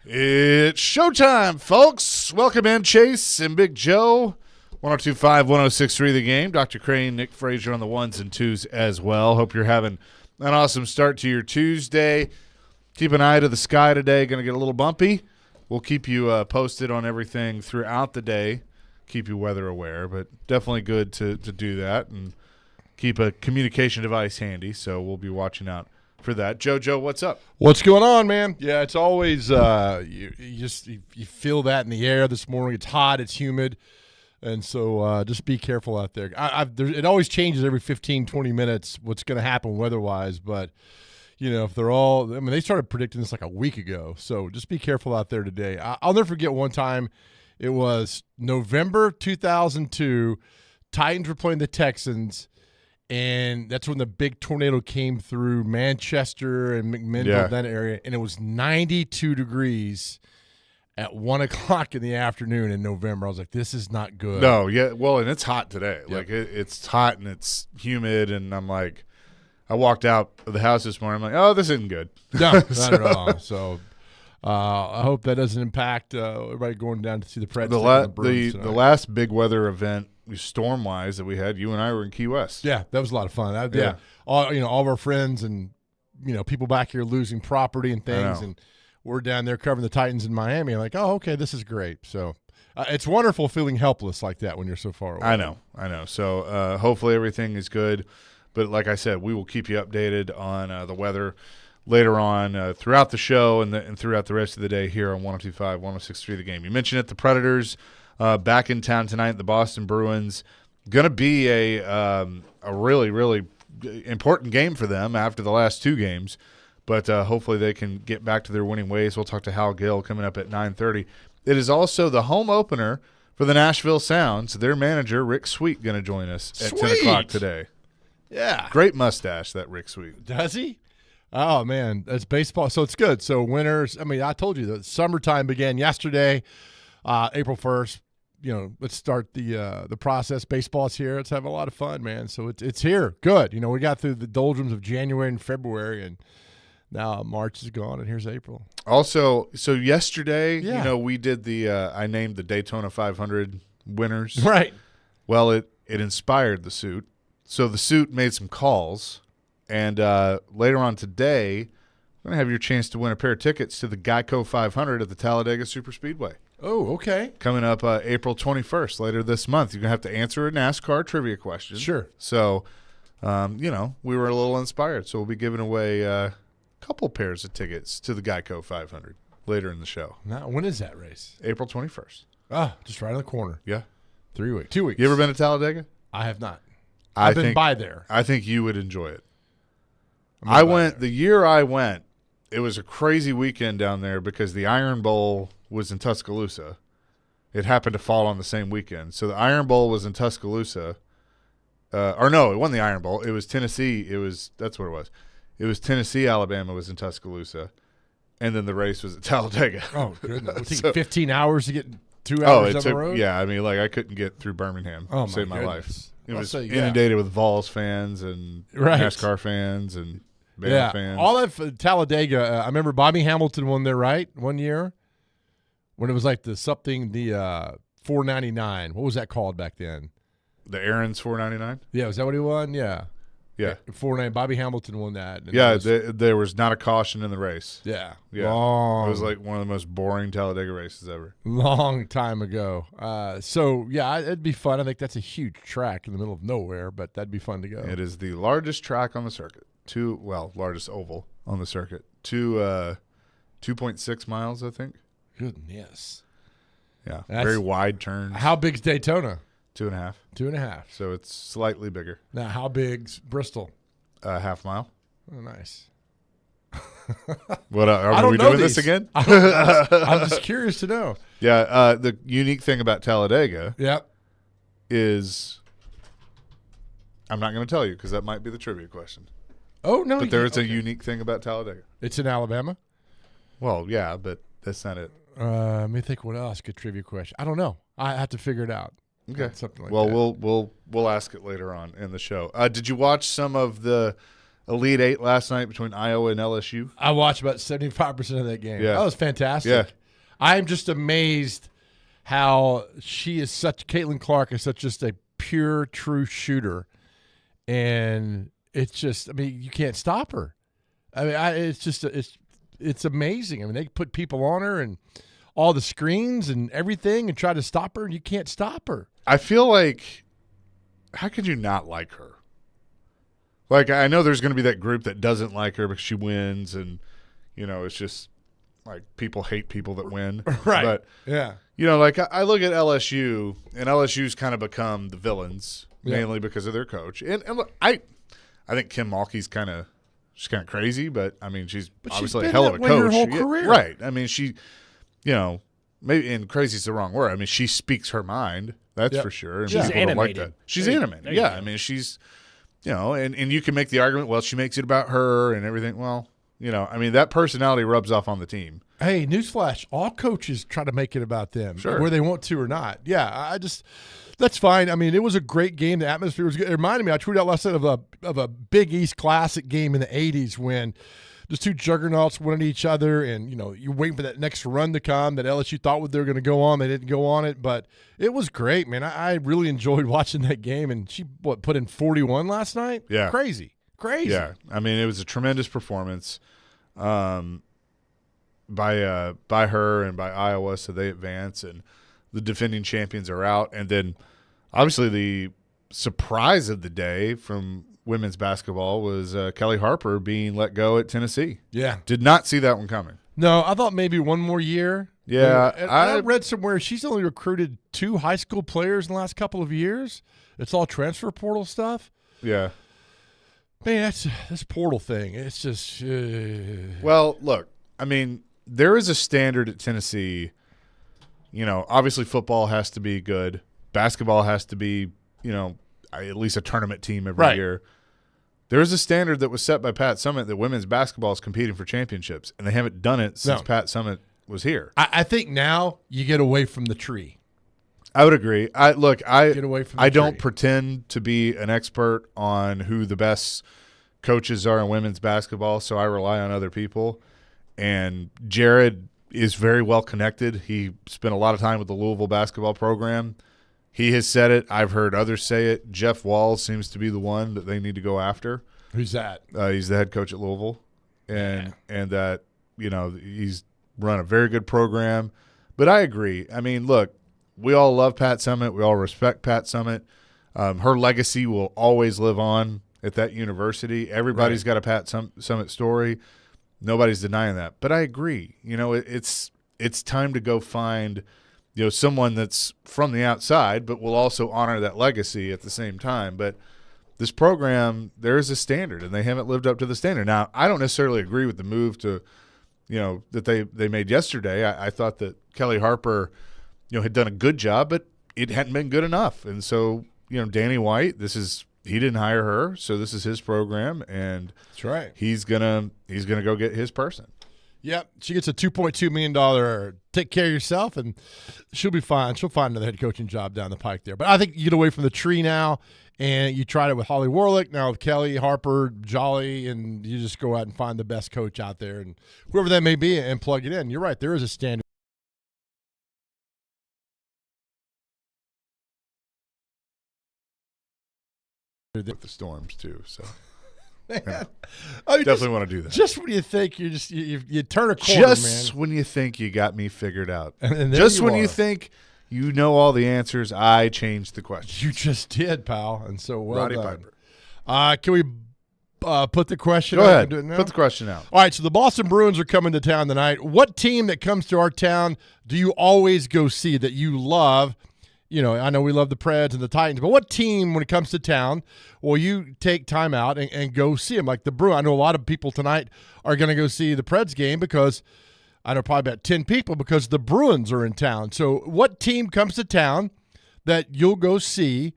It's showtime, folks. Welcome in, Chase and Big Joe. 102.5, 106.3 The Game. Dr. Crane, Nick Frazier on the ones and twos as well. Hope you're having an awesome start to your Tuesday. Keep an eye to the sky today. Going to get a little bumpy. We'll keep you posted on everything throughout the day. Keep you weather aware, but definitely good to do that and keep a communication device handy. So we'll be watching out for that. Joe, what's up? What's going on, man? Yeah, it's always you feel that in the air this morning. It's hot, it's humid, and so just be careful out there. It always changes every 15, 20 minutes what's going to happen weather-wise, but if they're all – they started predicting this like a week ago, so just be careful out there today. I'll never forget one time. It was November 2002. Titans were playing the Texans, and that's when the big tornado came through Manchester and McMinnville, that area, and it was 92 degrees at 1 o'clock in the afternoon in November. I was like, this is not good. No, yeah, well, and it's hot today. Yep. Like, it's hot and it's humid, and I'm like – I walked out of the house this morning. I'm like, oh, this isn't good. No, not at all. So I hope that doesn't impact everybody going down to see the Preds. The last big weather event, storm-wise, that we had, you and I were in Key West. Yeah, that was a lot of fun. All of our friends and people back here losing property and things, and we're down there covering the Titans in Miami. I'm like, oh, okay, this is great. So it's wonderful feeling helpless like that when you're so far away. I know. So hopefully everything is good. But like I said, we will keep you updated on the weather later on throughout the show and throughout the rest of the day here on 102.5, 106.3 The Game. You mentioned it, the Predators back in town tonight, the Boston Bruins. Going to be a really, really important game for them after the last two games. But hopefully they can get back to their winning ways. We'll talk to Hal Gill coming up at 9:30. It is also the home opener for the Nashville Sounds. Their manager, Rick Sweet, going to join us at 10 o'clock today. Yeah. Great mustache, that Rick Sweet. Does he? Oh, man. That's baseball. So it's good. So winners, I told you the summertime began yesterday, April 1st. Let's start the process. Baseball's here. Let's have a lot of fun, man. So it's here. Good. We got through the doldrums of January and February, and now March is gone, and here's April. Also, so yesterday, we did I named the Daytona 500 winners. Right. Well, it inspired the suit. So the suit made some calls, and later on today, we're going to have your chance to win a pair of tickets to the Geico 500 at the Talladega Superspeedway. Oh, okay. Coming up April 21st, later this month. You're going to have to answer a NASCAR trivia question. Sure. So, we were a little inspired, so we'll be giving away a couple pairs of tickets to the Geico 500 later in the show. Now, when is that race? April 21st. Oh, just right on the corner. Yeah. 3 weeks. 2 weeks. You ever been to Talladega? I have not. I've been by there. I think you would enjoy it. I went the year I went. It was a crazy weekend down there because the Iron Bowl was in Tuscaloosa. It happened to fall on the same weekend. So the Iron Bowl was in Tuscaloosa. It wasn't the Iron Bowl. It was Tennessee. That's what it was. It was Tennessee, Alabama was in Tuscaloosa. And then the race was at Talladega. Oh, goodness. It took 15 hours to get 2 hours down the road? Yeah, I couldn't get through Birmingham to save my life. It was inundated with Vols fans and NASCAR fans and Bama fans. All that Talladega. I remember Bobby Hamilton won there, right, 1 year when it was like the 499. What was that called back then? The Aaron's 499. Yeah, was that what he won? Yeah. 499. Bobby Hamilton won that. There was not a caution in the race. Yeah. It was like one of the most boring Talladega races ever. Long time ago. It'd be fun. I think that's a huge track in the middle of nowhere, but that'd be fun to go. It is the largest track on the circuit. Largest oval on the circuit. 2.6 miles, I think. Goodness. Yeah. Very wide turns. How big's Daytona? 2.5. 2.5. So it's slightly bigger. Now, how big's Bristol? Half mile. Oh, nice. What are we doing this again? I'm just curious to know. Yeah. The unique thing about Talladega is I'm not going to tell you because that might be the trivia question. Oh, no. But there is a unique thing about Talladega. It's in Alabama? Well, yeah, but that's not it. Let me think what else. Good trivia question. I don't know. I have to figure it out. Okay. Something like that. We'll ask it later on in the show. Did you watch some of the Elite Eight last night between Iowa and LSU? I watched about 75% of that game. Yeah. That was fantastic. Yeah. I'm just amazed how Caitlin Clark is such just a pure, true shooter. And it's just, I mean, you can't stop her. I mean, it's amazing. I mean, they put people on her and all the screens and everything and try to stop her, and you can't stop her. I feel like, how could you not like her? Like, I know there's going to be that group that doesn't like her because she wins, and, it's just like people hate people that win. Right. But, Yeah. like I look at LSU, and LSU's kind of become the villains, mainly because of their coach. And look, I think Kim Mulkey's she's kind of crazy, but, I mean, she's obviously a hell of a coach. Her whole career. Right. I mean, she, maybe, and crazy is the wrong word. I mean, she speaks her mind. That's for sure. And She's people don't like animated. that. She's animated. Yeah. I mean, she's, and you can make the argument, well, she makes it about her and everything. Well, I mean, that personality rubs off on the team. Hey, newsflash, all coaches try to make it about them, Sure. whether they want to or not. Yeah, that's fine. I mean, it was a great game. The atmosphere was good. It reminded me, I tweeted out last night of a Big East Classic game in the 80s when just two juggernauts went at each other, and, you're waiting for that next run to come that LSU thought they were going to go on. They didn't go on it, but it was great, man. I really enjoyed watching that game, and she, put in 41 last night? Yeah. Crazy. Yeah. I mean, it was a tremendous performance by her and by Iowa, so they advance, and the defending champions are out. And then, obviously, the surprise of the day from women's basketball was Kelly Harper being let go at Tennessee. Yeah. Did not see that one coming. No, I thought maybe one more year. Yeah. And I read somewhere she's only recruited 2 high school players in the last couple of years. It's all transfer portal stuff. Yeah. Man, this portal thing, it's just Well, look, I mean, there is a standard at Tennessee. Obviously football has to be good. Basketball has to be, at least a tournament team every year. There is a standard that was set by Pat Summitt that women's basketball is competing for championships, and they haven't done it since Pat Summitt was here. I think now you get away from the tree. I would agree. Get away from the I don't tree. pretend to be an expert on who the best coaches are in women's basketball, so I rely on other people. And Jared is very well connected. He spent a lot of time with the Louisville basketball program. He has said it. I've heard others say it. Jeff Walls seems to be the one that they need to go after. Who's that? He's the head coach at Louisville, and that he's run a very good program. But I agree. I mean, look, we all love Pat Summitt. We all respect Pat Summitt. Her legacy will always live on at that university. Everybody's got a Pat Summitt story. Nobody's denying that. But I agree. It's time to go find someone that's from the outside, but will also honor that legacy at the same time. But this program, there is a standard, and they haven't lived up to the standard. Now, I don't necessarily agree with the move to, that they made yesterday. I thought that Kelly Harper, had done a good job, but it hadn't been good enough. And so, Danny White, he didn't hire her, so this is his program, and That's right. he's gonna go get his person. Yep. She gets a $2.2 million take care of yourself, and she'll be fine. She'll find another head coaching job down the pike there. But I think you get away from the tree now, and you tried it with Holly Warlick, now with Kelly, Harper, Jolly, and you just go out and find the best coach out there, and whoever that may be, and plug it in. You're right. There is a standard. With the Storms too, so Man, I mean, definitely want to do that. just when you think you turn a corner, Just man. when you think you got me figured out, And there just you when you are. think you know all the answers, I changed the question. You just did, pal, and so well Roddy done. Piper. Can we put the question Go out? ahead. Do it now? Put the question out. All right, so the Boston Bruins are coming to town tonight. What team that comes to our town do you always go see that you love? I know we love the Preds and the Titans, but what team, when it comes to town, will you take time out and go see them? Like the Bruins. I know a lot of people tonight are going to go see the Preds game because I know probably about 10 people because the Bruins are in town. So what team comes to town that you'll go see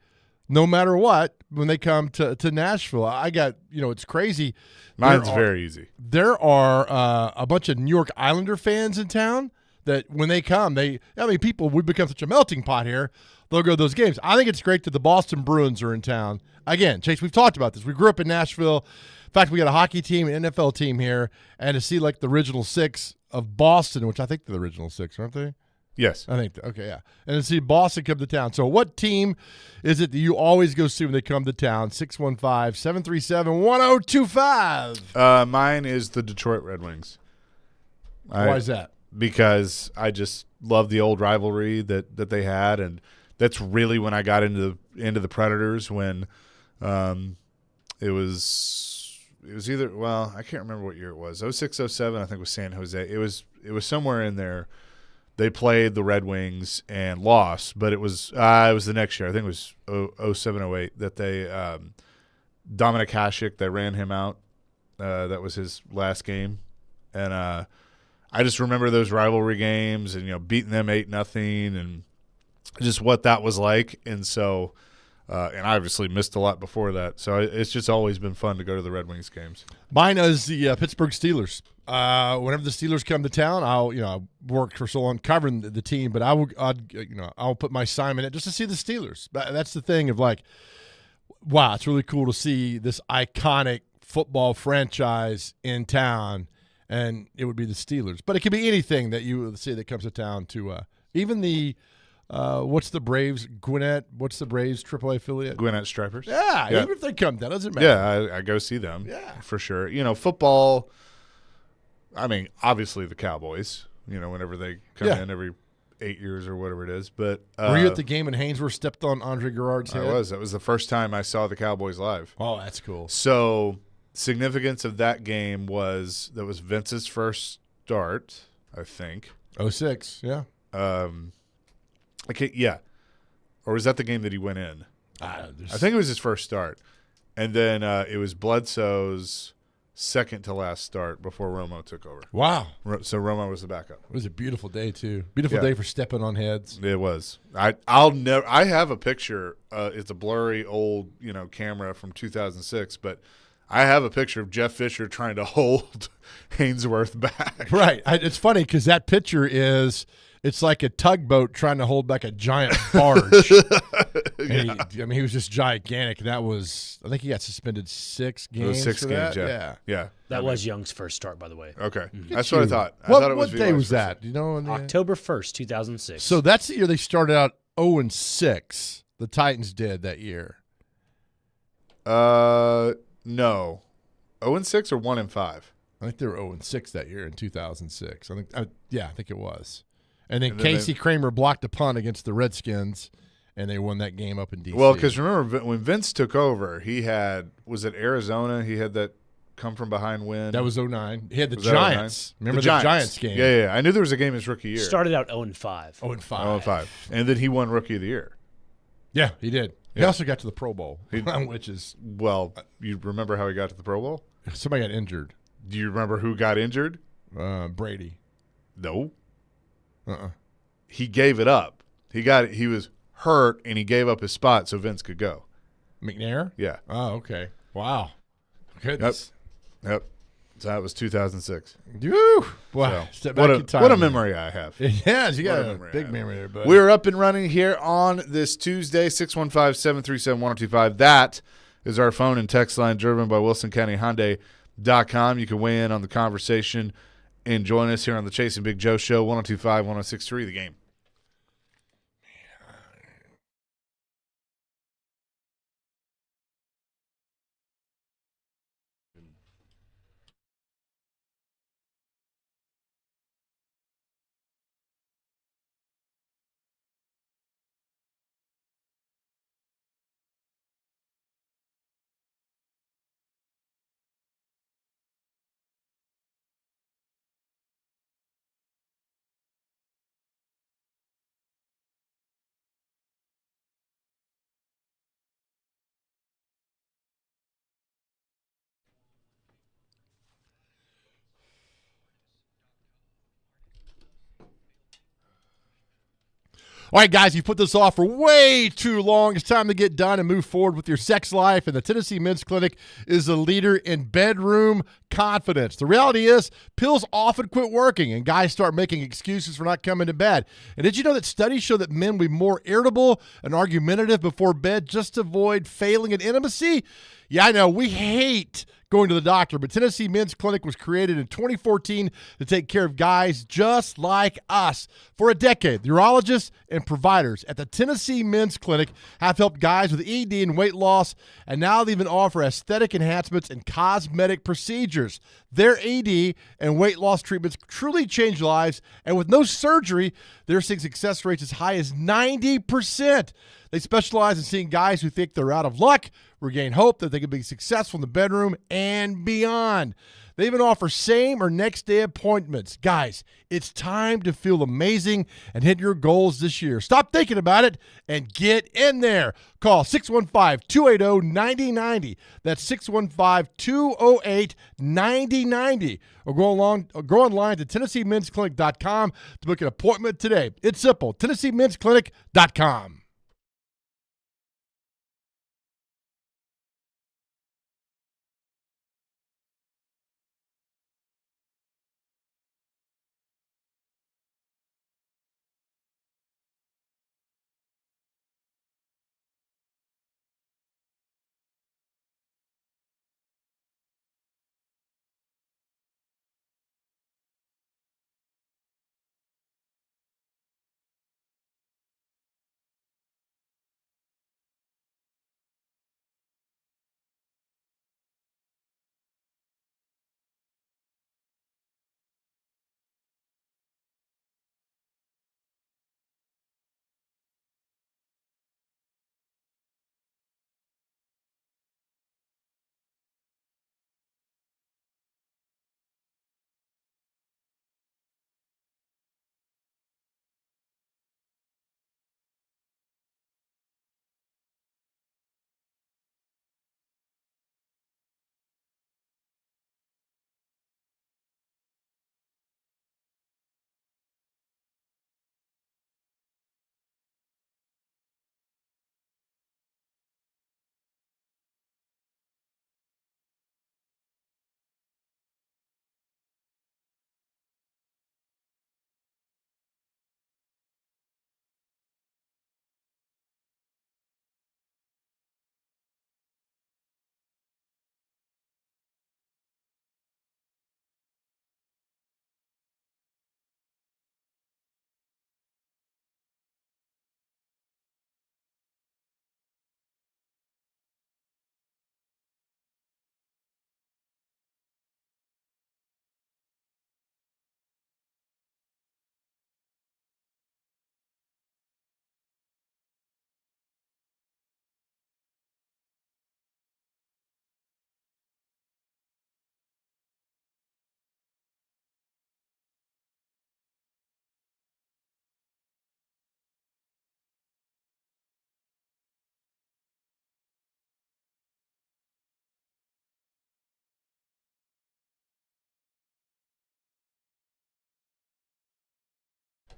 no matter what when they come to Nashville? I got, it's crazy. Mine's very easy. There are a bunch of New York Islander fans in town that when they come, people, we become such a melting pot here. they'll go to those games. I think it's great that the Boston Bruins are in town. Again, Chase, we've talked about this. We grew up in Nashville. In fact, we got a hockey team, an NFL team here, and to see like the original six of Boston, which I think they're the original six, aren't they? Yes. I think, okay, yeah. And to see Boston come to town. So what team is it that you always go see when they come to town? 615-737-1025. Mine is the Detroit Red Wings. Why is that? Because I just love the old rivalry that they had, and that's really when I got into the Predators when it was either, well, I can't remember what year it was. 06, 07, I think, was San Jose. It was somewhere in there. They played the Red Wings and lost, but it was the next year. I think it was 07, 08 that they Dominic Hasek, they ran him out. That was his last game, and I just remember those rivalry games and beating them 8-0 and just what that was like. And so, and I obviously missed a lot before that. So it's just always been fun to go to the Red Wings games. Mine is the Pittsburgh Steelers. Whenever the Steelers come to town, I worked for so long covering the team, but I'll put my time in it just to see the Steelers. That's the thing of like, wow, it's really cool to see this iconic football franchise in town, and it would be the Steelers. But it could be anything that you would see that comes to town. To even the what's the Braves Gwinnett? What's the Braves AAA affiliate? Gwinnett Stripers. Yeah, even if they come, that doesn't matter. Yeah, I go see them. Yeah, for sure. Football. I mean, obviously the Cowboys. Whenever they come in every 8 years or whatever it is. But were you at the game when Hainsworth stepped on Andre Garrard's head? I was. That was the first time I saw the Cowboys live. Oh, that's cool. So significance of that game was Vince's first start, I think. 06, yeah. Yeah. Or was that the game that he went in? I think it was his first start. And then it was Bledsoe's second to last start before Romo took over. Wow. So Romo was the backup. It was a beautiful day, too. Beautiful day for stepping on heads. It was. I have a picture. It's a blurry old, camera from 2006, but I have a picture of Jeff Fisher trying to hold Hainsworth back. Right. It's funny because that picture it's like a tugboat trying to hold back a giant barge. He was just gigantic. That was, I think he got suspended 6 games. It was 6 games, that. Yeah. That was Young's first start, by the way. Okay. That's what I thought. What day was that? Do you know? October 1st, 2006. So that's the year they started out 0-6. The Titans did that year. No. 0-6 or 1-5? I think they were 0-6 that year in 2006. I think it was. And then Casey Kramer blocked a punt against the Redskins, and they won that game up in D.C. Well, because remember, when Vince took over, was it Arizona? He had that come-from-behind win. That was 2009. He had the Giants. Remember the Giants game? Yeah. I knew there was a game his rookie year. Started out 0-5. 0-5. And then he won Rookie of the Year. Yeah, he did. Yeah. He also got to the Pro Bowl, which is... Well, you remember how he got to the Pro Bowl? Somebody got injured. Do you remember who got injured? Brady. No. He gave it up. He was hurt, and he gave up his spot so Vince could go. McNair? Yeah. Oh, okay. Wow. Goodness. Yep. So that was 2006. Woo! Wow. So, what a memory I have. Yeah, you got a big memory there, bud. We're up and running here on this Tuesday, 615-737-1025. That is our phone and text line driven by WilsonCountyHyundai.com. You can weigh in on the conversation and join us here on the Chasing Big Joe Show, 102.5, 106.3, The Game. All right, guys, you put this off for way too long. It's time to get done and move forward with your sex life. And the Tennessee Men's Clinic is a leader in bedroom confidence. The reality is pills often quit working and guys start making excuses for not coming to bed. And did you know that studies show that men will be more irritable and argumentative before bed just to avoid failing in intimacy? Yeah, I know. We hate going to the doctor, but Tennessee Men's Clinic was created in 2014 to take care of guys just like us. For a decade, the urologists and providers at the Tennessee Men's Clinic have helped guys with ED and weight loss, and now they even offer aesthetic enhancements and cosmetic procedures. Their ED and weight loss treatments truly change lives, and with no surgery, they're seeing success rates as high as 90%. They specialize in seeing guys who think they're out of luck regain hope that they can be successful in the bedroom and beyond. They even offer same or next day appointments. Guys, it's time to feel amazing and hit your goals this year. Stop thinking about it and get in there. Call 615-280-9090. That's 615-208-9090. Or go online to TennesseeMen'sClinic.com to book an appointment today. It's simple. TennesseeMen'sClinic.com.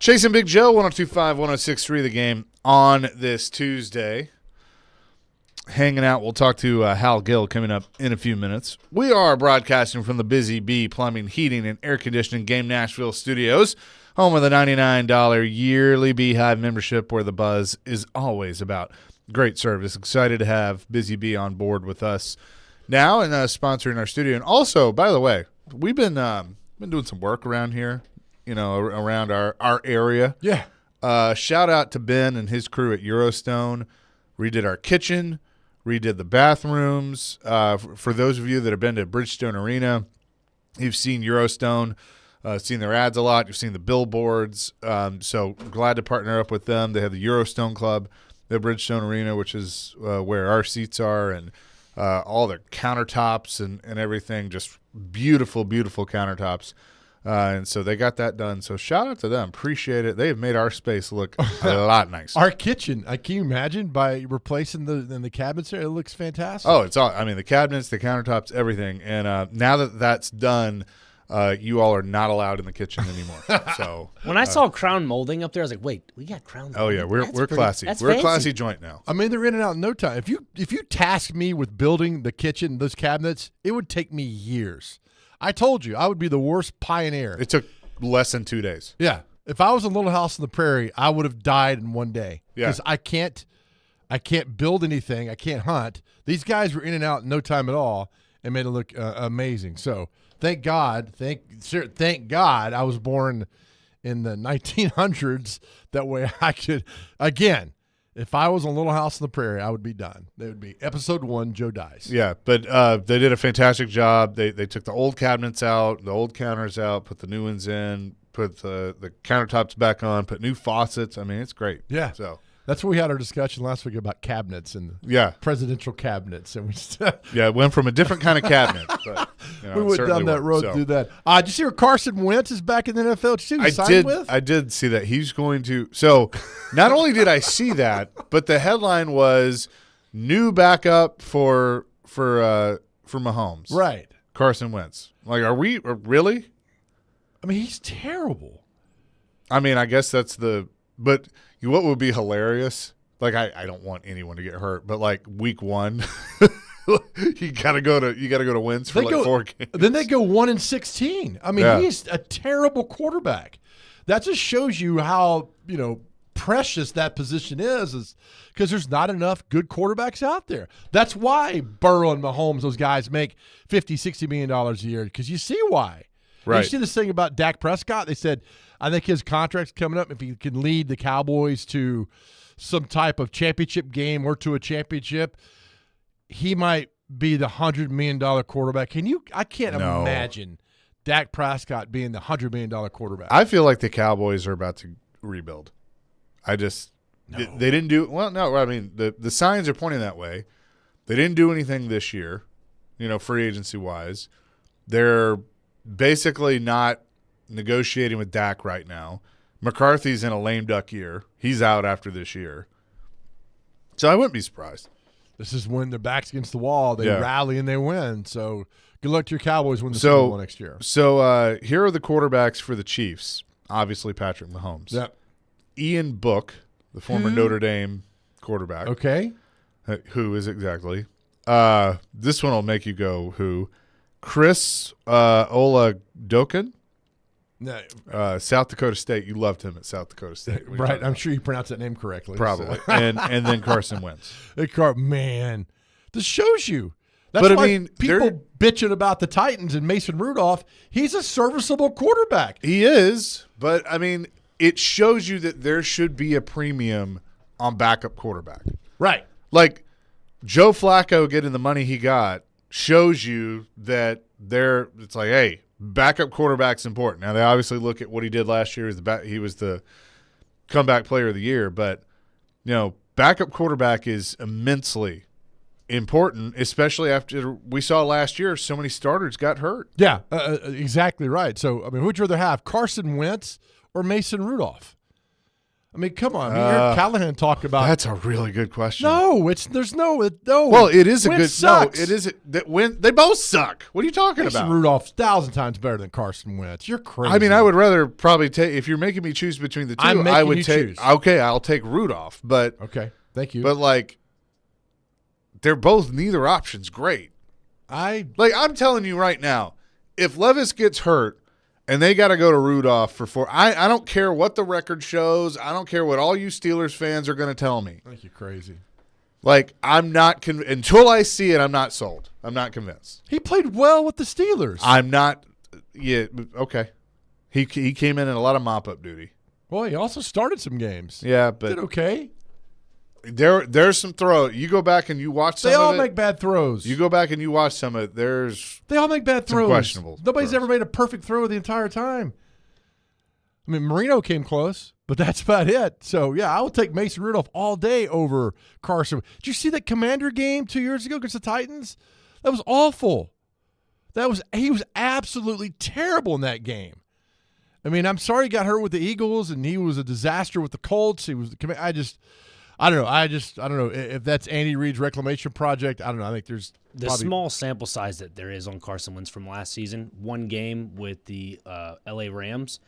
Chasing Big Joe, 102.5, 106.3 The Game on this Tuesday. Hanging out. We'll talk to Hal Gill coming up in a few minutes. We are broadcasting from the Busy Bee Plumbing, Heating, and Air Conditioning Game Nashville studios, home of the $99 yearly Beehive membership where the buzz is always about great service. Excited to have Busy Bee on board with us now and sponsoring our studio. And also, by the way, we've been doing some work around here, around our area. Yeah. Shout out to Ben and his crew at Eurostone. Redid our kitchen, redid the bathrooms. For those of you that have been to Bridgestone Arena, you've seen Eurostone, seen their ads a lot. You've seen the billboards. So glad to partner up with them. They have the Eurostone Club, the Bridgestone Arena, which is where our seats are, and all their countertops and everything. Just beautiful, beautiful countertops. And so they got that done. So shout out to them. Appreciate it. They have made our space look a lot nicer. Our kitchen, can you imagine by replacing the cabinets there? It looks fantastic. Oh, it's all. I mean, the cabinets, the countertops, everything. And now that that's done, you all are not allowed in the kitchen anymore. So, When I saw crown molding up there, I was like, wait, we got crown molding? oh yeah, we're classy. That's We're a fancy. classy joint now. I mean, they're in and out in no time. If you task me with building the kitchen, those cabinets, it would take me years. I told you I would be the worst pioneer. It took less than 2 days. Yeah. If I was a Little House on the Prairie, I would have died in one day. Yeah. Because I can't build anything. I can't hunt. These guys were in and out in no time at all and made it look amazing. So thank God I was born in the 1900s. That way I could, again, if I was a Little House on the Prairie, I would be done. They would be episode 1, Joe dies. Yeah, but they did a fantastic job. They took the old cabinets out, the old counters out, put the new ones in, put the countertops back on, put new faucets. I mean, it's great. Yeah. So That's where we had our discussion last week about cabinets and yeah, presidential cabinets. And we yeah, it went from a different kind of cabinet. But, you know, we it went certainly down that road so. through that. Did you see where Carson Wentz is back in the NFL? Did you see who he signed with? I did see that he's going to. So, not only did I see that, but the headline was new backup for Mahomes. Right. Carson Wentz. Like, are we really? I mean, he's terrible. I mean, I guess that's the. But what would be hilarious? Like, I don't want anyone to get hurt, but like week 1, you gotta go to wins for They like go- 4 games. Then they go 1-16. I mean, Yeah. he's a terrible quarterback. That just shows you how, precious that position is because there's not enough good quarterbacks out there. That's why Burrow and Mahomes, those guys, make $50, $60 million a year because you see why. And Right. you see this thing about Dak Prescott. They said, I think his contract's coming up. If he can lead the Cowboys to some type of championship game or to a championship, he might be the $100 million quarterback. I can't No. imagine Dak Prescott being the $100 million quarterback. I feel like the Cowboys are about to rebuild. I just they didn't do well. No, I mean the signs are pointing that way. They didn't do anything this year, free agency wise. They're basically not negotiating with Dak right now. McCarthy's in a lame duck year. He's out after this year, so I wouldn't be surprised. This is when their back's against the wall. They Yeah. rally and they win. So good luck to your Cowboys win the Super Bowl next year. So here are the quarterbacks for the Chiefs. Obviously, Patrick Mahomes. Yep. Ian Book, the former Notre Dame quarterback. Okay. Who is exactly? This one will make you go who? Chris Oladokin, No, South Dakota State. You loved him at South Dakota State. We right. talked I'm about sure you pronounced that name correctly. probably. So. and then Carson Wentz. Man, this shows you. That's But, I why mean, people bitching about the Titans and Mason Rudolph. He's a serviceable quarterback. He is, but I mean, it shows you that there should be a premium on backup quarterback. Right. Like Joe Flacco getting the money he got shows you that it's like, hey, backup quarterback's important. Now they obviously look at what he did last year. He was the comeback player of the year, but backup quarterback is immensely important, especially after we saw last year so many starters got hurt. Yeah, exactly right. So, I mean, who'd you rather have, Carson Wentz or Mason Rudolph? I mean, come on. You heard Callahan talk about. That's a really good question. No. Well, it is a Wentz good. sucks. No, it is that when they both suck. What are you talking Mason about? Rudolph's 1,000 times better than Carson Wentz. You're crazy. I mean, I would rather probably take if you're making me choose between the two. I'm making I would you take. choose. Okay, I'll take Rudolph, but Okay, thank you. like they're both neither option's great. I'm telling you right now, if Levis gets hurt and they got to go to Rudolph for 4, I don't care what the record shows. I don't care what all you Steelers fans are going to tell me. I think you're crazy. Like, I'm not until I see it, I'm not sold. I'm not convinced. He played well with the Steelers. I'm not. Yeah, okay. He came in a lot of mop-up duty. Well, he also started some games. Yeah, but Did okay. there's some throw. You go back and you watch some They all of it. make bad throws. You go back and you watch some of it. They all make bad Some throws. questionable Nobody's throws. ever made a perfect throw the entire time. I mean, Marino came close, but that's about it. So, yeah, I will take Mason Rudolph all day over Carson. Did you see that Commander game 2 years ago against the Titans? That was awful. He was absolutely terrible in that game. I mean, I'm sorry he got hurt with the Eagles, and he was a disaster with the Colts. I don't know. I don't know if that's Andy Reid's reclamation project. I don't know. I think there's The probably, small sample size that there is on Carson Wentz from last season, one game with the LA Rams,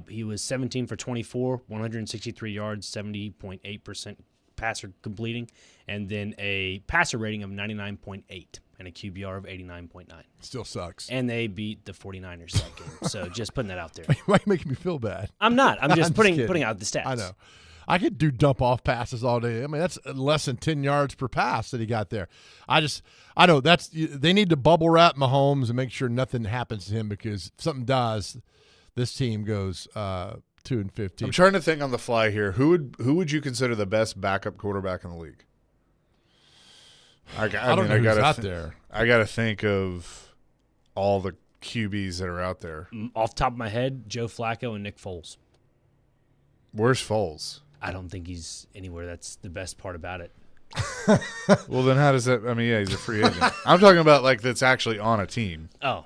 he was 17 for 24, 163 yards, 70.8% passer completing, and then a passer rating of 99.8 and a QBR of 89.9. still sucks. And they beat the 49ers that game. So just putting that out there. You might make me feel bad. I'm not. I'm just kidding. putting out the stats. I know. I could do dump off passes all day. I mean, that's less than 10 yards per pass that he got there. I know they need to bubble wrap Mahomes and make sure nothing happens to him, because if something does, this team goes 2-15. I'm trying to think on the fly here. Who would you consider the best backup quarterback in the league? I don't know who's out there. I got to think of all the QBs that are out there. Off the top of my head, Joe Flacco and Nick Foles. Where's Foles? I don't think he's anywhere. That's the best part about it. Well, then how does that – I mean, yeah, he's a free agent. I'm talking about, like, that's actually on a team. Oh,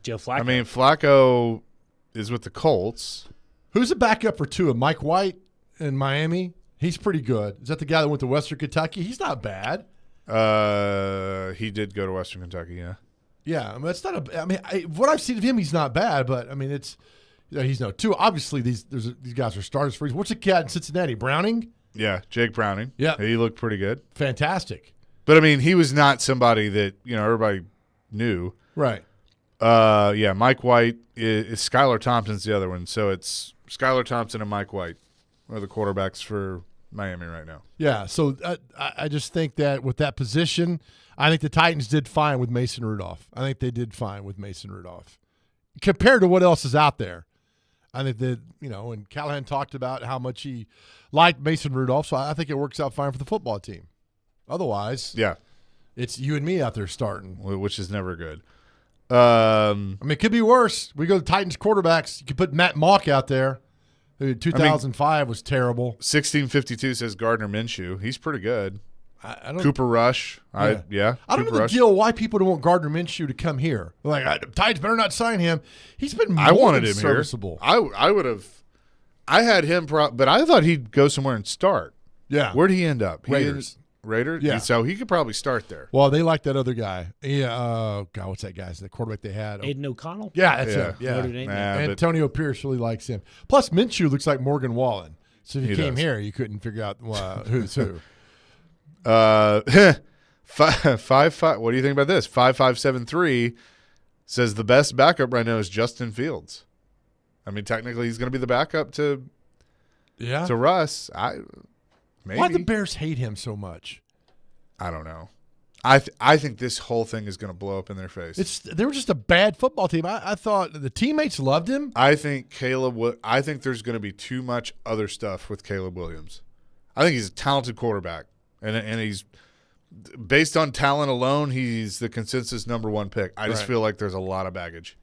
Joe Flacco. I mean, Flacco is with the Colts. Who's the backup for Tua? Mike White in Miami? He's pretty good. Is that the guy that went to Western Kentucky? He's not bad. He did go to Western Kentucky, yeah. Yeah, I mean, that's not a. I mean, what I've seen of him, he's not bad. But I mean, it's he's no Tua. Obviously, these guys are starters for. What's the cat in Cincinnati? Browning. Yeah, Jake Browning. Yeah, he looked pretty good. Fantastic. But I mean, he was not somebody that everybody knew. Right. Yeah, Mike White is Skylar Thompson's the other one. So it's Skylar Thompson and Mike White are the quarterbacks for Miami right now. Yeah, so I just think that with that position, I think the Titans did fine with Mason Rudolph. I think they did fine with Mason Rudolph. Compared to what else is out there, I think that, and Callahan talked about how much he liked Mason Rudolph, so I think it works out fine for the football team. Otherwise, yeah, it's you and me out there starting. Which is never good. I mean, it could be worse. We go to Titans quarterbacks. You could put Matt Mock out there, who 2005 was terrible. 1652 says Gardner Minshew. He's pretty good. I don't. Cooper Rush. Yeah. I don't Cooper know the Rush. deal why people don't want Gardner Minshew to come here. Like, Titans better not sign him. He's been more I wanted than him serviceable. here. I would have. I had him, but I thought he'd go somewhere and start. Yeah. Where'd he end up? Raiders. Raiders? Yeah. So he could probably start there. Well, they like that other guy. Yeah. God, what's that guy's? The quarterback they had. Aiden O'Connell. Yeah, that's Yeah. him. Yeah. Notre Dame. Nah, but Antonio Pierce really likes him. Plus, Minshew looks like Morgan Wallen. So if you He came does. here, you couldn't figure out who's who. 5-5. What do you think about this? 5573 says the best backup right now is Justin Fields. I mean, technically, he's going to be the backup to Russ. Maybe. Why do the Bears hate him so much? I don't know. I think this whole thing is going to blow up in their face. They were just a bad football team. I thought the teammates loved him. I think I think there's going to be too much other stuff with Caleb Williams. I think he's a talented quarterback, and he's based on talent alone, he's the consensus number one pick. I just feel like there's a lot of baggage,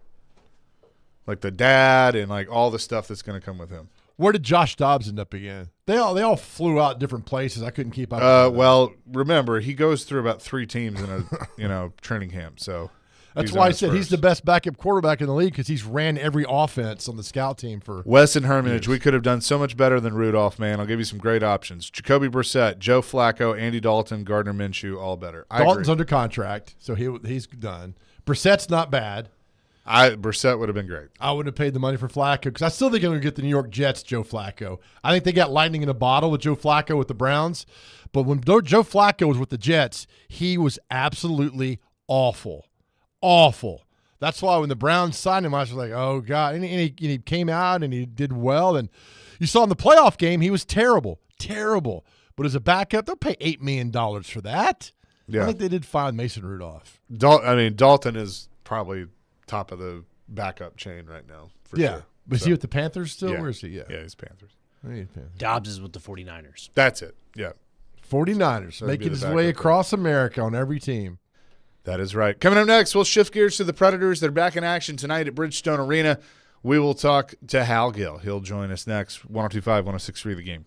like the dad and like all the stuff that's going to come with him. Where did Josh Dobbs end up again? They all flew out different places. I couldn't keep up. Well, remember he goes through about 3 teams in a training camp, so that's why I said he's the best backup quarterback in the league, because he's ran every offense on the scout team for Weston Hermitage. We could have done so much better than Rudolph, man. I'll give you some great options: Jacoby Brissett, Joe Flacco, Andy Dalton, Gardner Minshew, all better. Dalton's under contract, so he's done. Brissett's not bad. Brissett would have been great. I wouldn't have paid the money for Flacco, because I still think I'm going to get the New York Jets Joe Flacco. I think they got lightning in a bottle with Joe Flacco with the Browns. But when Joe Flacco was with the Jets, he was absolutely awful. Awful. That's why when the Browns signed him, I was like, oh, God. And he came out and he did well. And you saw in the playoff game, he was terrible. Terrible. But as a backup, they'll pay $8 million for that. Yeah. I think they did fine Mason Rudolph. Dalton is probably top of the backup chain right now. For sure. But is he with the Panthers still? Yeah. Where is he? Yeah. Yeah, he's Panthers. Dobbs is with the 49ers. That's it. Yeah. 49ers So it'd be making the his backup way there. across America on every team. That is right. Coming up next, we'll shift gears to the Predators. They're back in action tonight at Bridgestone Arena. We will talk to Hal Gill. He'll join us next. 102.5, 106.3 The Game.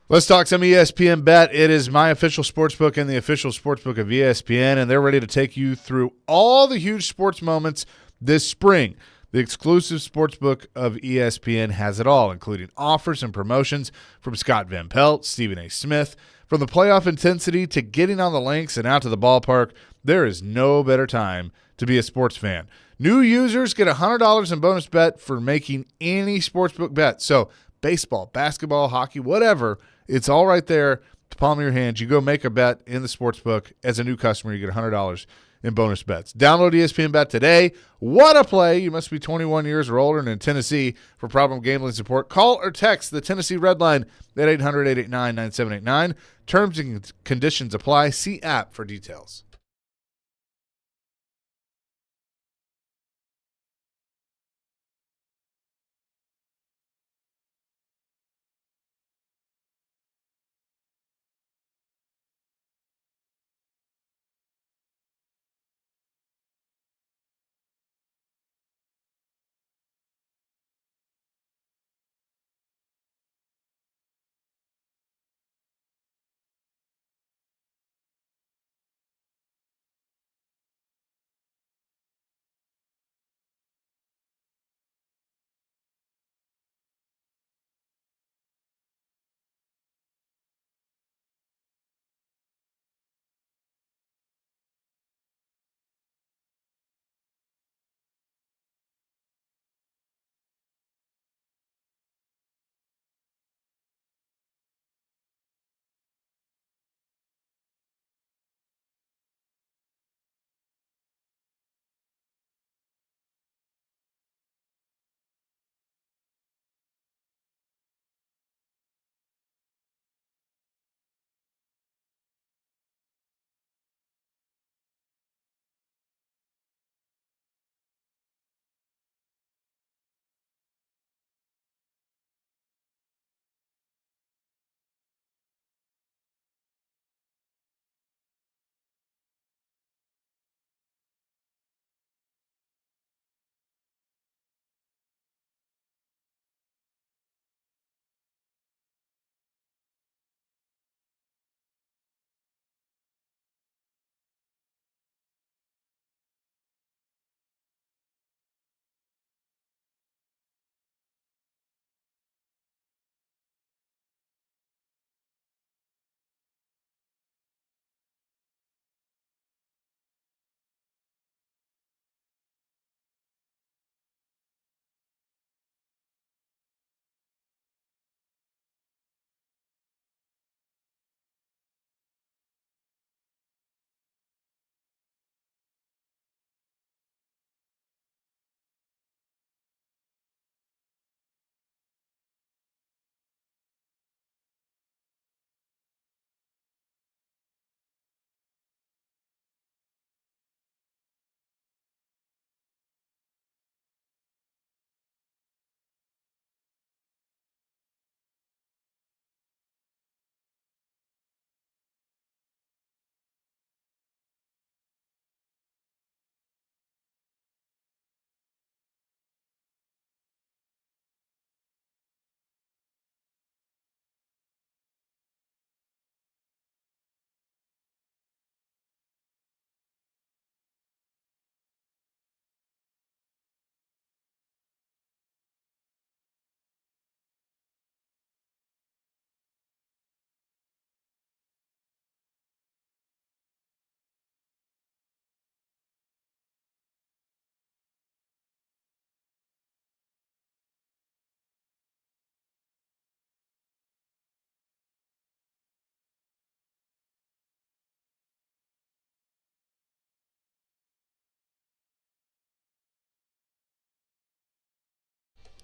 Let's talk some ESPN Bet. It is my official sportsbook and the official sportsbook of ESPN, and they're ready to take you through all the huge sports moments this spring. The exclusive sportsbook of ESPN has it all, including offers and promotions from Scott Van Pelt, Stephen A. Smith. From the playoff intensity to getting on the links and out to the ballpark, there is no better time to be a sports fan. New users get $100 in bonus bet for making any sportsbook bet. So baseball, basketball, hockey, whatever, it's all right there at the palm of your hand. You go make a bet in the sportsbook. As a new customer, you get $100 in bonus bets. Download ESPN Bet today. What a play. You must be 21 years or older and in Tennessee. For problem gambling support, call or text the Tennessee Red Line at 800-889-9789. Terms and conditions apply. See app for details.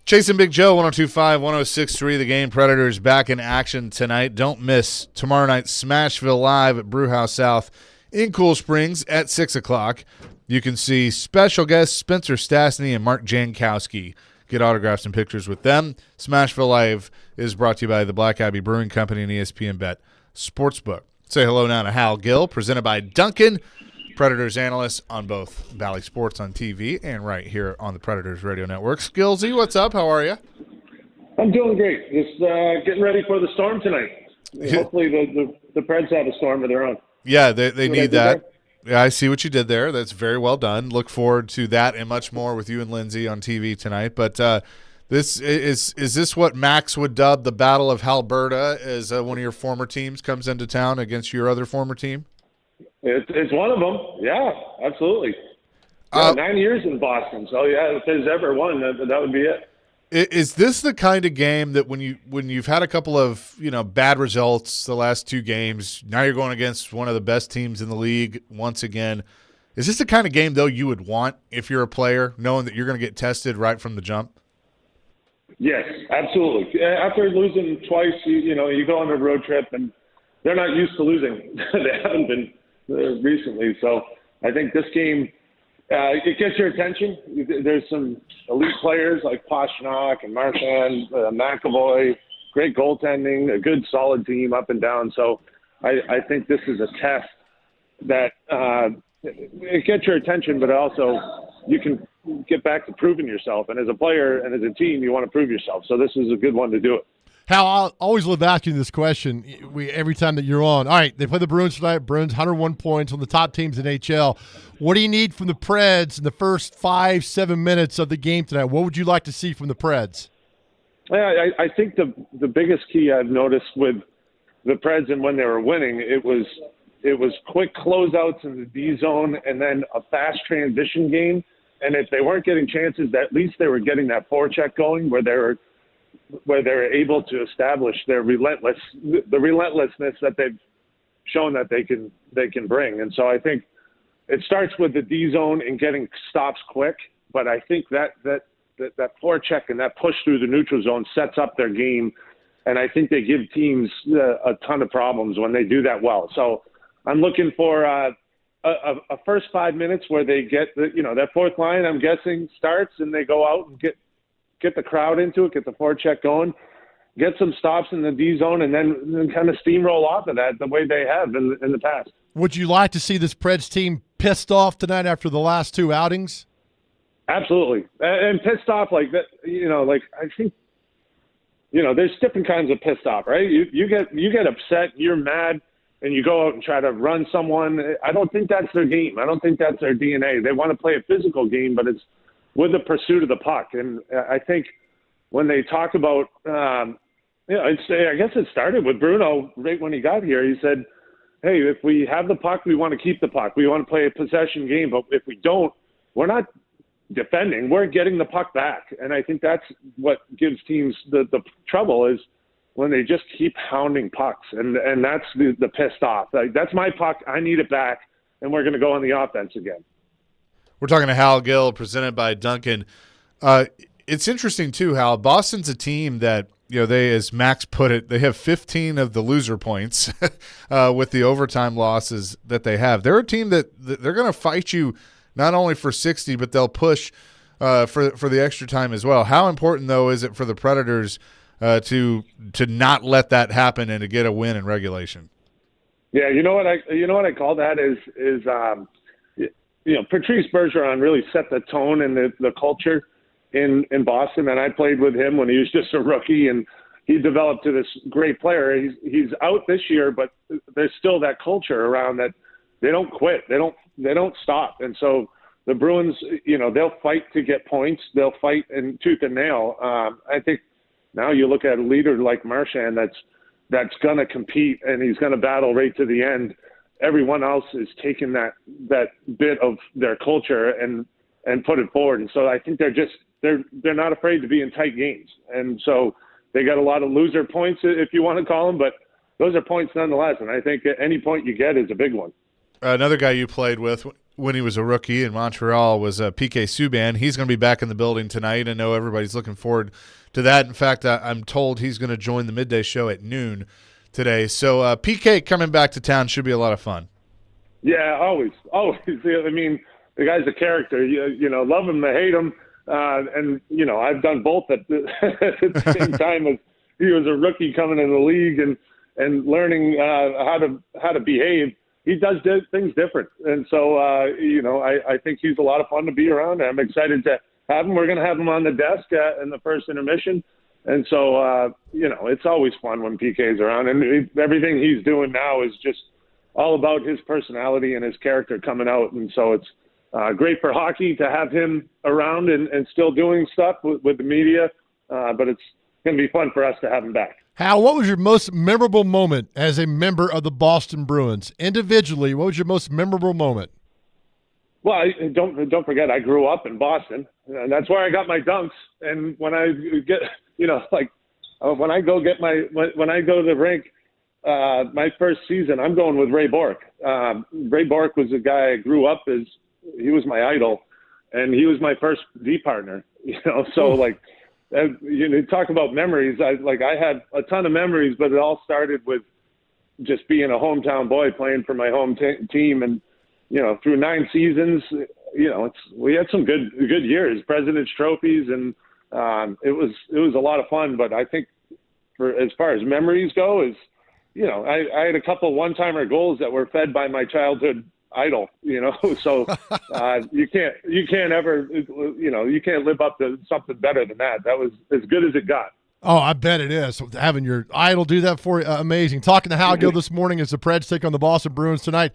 Chasing Big Joe, 102.5, 106.3. The Game. Predators back in action tonight. Don't miss tomorrow night Smashville Live at Brewhouse South in Cool Springs at 6 o'clock. You can see special guests Spencer Stastny and Mark Jankowski. Get autographs and pictures with them. Smashville Live is brought to you by the Black Abbey Brewing Company and ESPN Bet Sportsbook. Say hello now to Hal Gill, presented by Duncan. Predators analyst on both Valley Sports on TV and right here on the Predators Radio Network. Skillsy, what's up? How are you? I'm doing great. Just getting ready for the Storm tonight. Hopefully the Preds have a storm of their own. Yeah, they what I need did that. Yeah, I see what you did there. That's very well done. Look forward to that and much more with you and Lindsay on TV tonight. But this is this what Max would dub the Battle of Alberta as one of your former teams comes into town against your other former team? It's one of them. Yeah, absolutely. Yeah, 9 years in Boston. So yeah, if there's ever one, that would be it. Is this the kind of game that when you've had a couple of bad results the last two games, now you're going against one of the best teams in the league once again? Is this the kind of game though you would want if you're a player, knowing that you're going to get tested right from the jump? Yes, absolutely. After losing twice, you go on a road trip and they're not used to losing. They haven't been recently. So I think this game, it gets your attention. There's some elite players like Pastrnak and Marchand, McAvoy, great goaltending, a good solid team up and down. So I think this is a test that it gets your attention, but also you can get back to proving yourself. And as a player and as a team, you want to prove yourself. So this is a good one to do it. Hal, I always love asking this question. Every time that you're on. All right, they play the Bruins tonight. Bruins 101 points, on the top teams in HL. What do you need from the Preds in the first 5-7 minutes of the game tonight? What would you like to see from the Preds? Yeah, I think the biggest key I've noticed with the Preds and when they were winning, it was quick closeouts in the D zone and then a fast transition game. And if they weren't getting chances, at least they were getting that forecheck going where they're able to establish the relentlessness that they've shown that they can bring. And so I think it starts with the D zone and getting stops quick. But I think that forecheck and that push through the neutral zone sets up their game. And I think they give teams a ton of problems when they do that well. So I'm looking for a first 5 minutes where they get that fourth line, I'm guessing, starts and they go out and get the crowd into it, get the forecheck going, get some stops in the D zone, and then kind of steamroll off of that the way they have in the past. Would you like to see this Preds team pissed off tonight after the last two outings? Absolutely. And pissed off like that, I think, there's different kinds of pissed off, right? You get upset, you're mad, and you go out and try to run someone. I don't think that's their game. I don't think that's their DNA. They want to play a physical game, but it's with the pursuit of the puck. And I think when they talk about, I guess it started with Bruno right when he got here. He said, hey, if we have the puck, we want to keep the puck. We want to play a possession game. But if we don't, we're not defending. We're getting the puck back. And I think that's what gives teams the trouble is when they just keep hounding pucks. And that's the pissed off. Like, that's my puck. I need it back. And we're going to go on the offense again. We're talking to Hal Gill, presented by Dunkin'. It's interesting, too, Hal. Boston's a team that, they, as Max put it, they have 15 of the loser points with the overtime losses that they have. They're a team that they're going to fight you not only for 60, but they'll push for the extra time as well. How important, though, is it for the Predators to not let that happen and to get a win in regulation? Yeah, you know what I call that is Patrice Bergeron really set the tone and the culture in Boston. And I played with him when he was just a rookie, and he developed to this great player. He's out this year, but there's still that culture around that they don't quit. They don't stop. And so the Bruins, they'll fight to get points. They'll fight in tooth and nail. I think now you look at a leader like Marchand that's going to compete, and he's going to battle right to the end. Everyone else is taking that bit of their culture and put it forward. And so I think they're not afraid to be in tight games. And so they got a lot of loser points, if you want to call them, but those are points nonetheless. And I think any point you get is a big one. Another guy you played with when he was a rookie in Montreal was PK Subban. He's going to be back in the building tonight. I know everybody's looking forward to that. In fact, I'm told he's going to join the midday show at noon today. So PK coming back to town should be a lot of fun. Yeah, always. I mean, the guy's a character. Love him to hate him. And I've done both at the same time as he was a rookie coming in the league and learning how to behave. He does things different. And so, I think he's a lot of fun to be around. I'm excited to have him. We're going to have him on the desk in the first intermission. And so, it's always fun when PK's around. And everything he's doing now is just all about his personality and his character coming out. And so it's great for hockey to have him around and still doing stuff with the media. But it's going to be fun for us to have him back. Hal, what was your most memorable moment as a member of the Boston Bruins? Individually, what was your most memorable moment? Well, don't forget, I grew up in Boston, and that's where I got my dunks. And when I get, when I go to the rink, my first season, I'm going with Ray Bork. Ray Bork was a guy I grew up as. He was my idol, and he was my first D partner. So talk about memories. I had a ton of memories, but it all started with just being a hometown boy playing for my home team, and through 9 seasons, we had some good years, President's trophies, and it was a lot of fun. But I think as far as memories go, I had a couple one-timer goals that were fed by my childhood idol, so you can't ever, you can't live up to something better than that. That was as good as it got. Oh, I bet it is. Having your idol do that for you, amazing. Talking to Hal Gill this morning as the Preds take on the Boston Bruins tonight.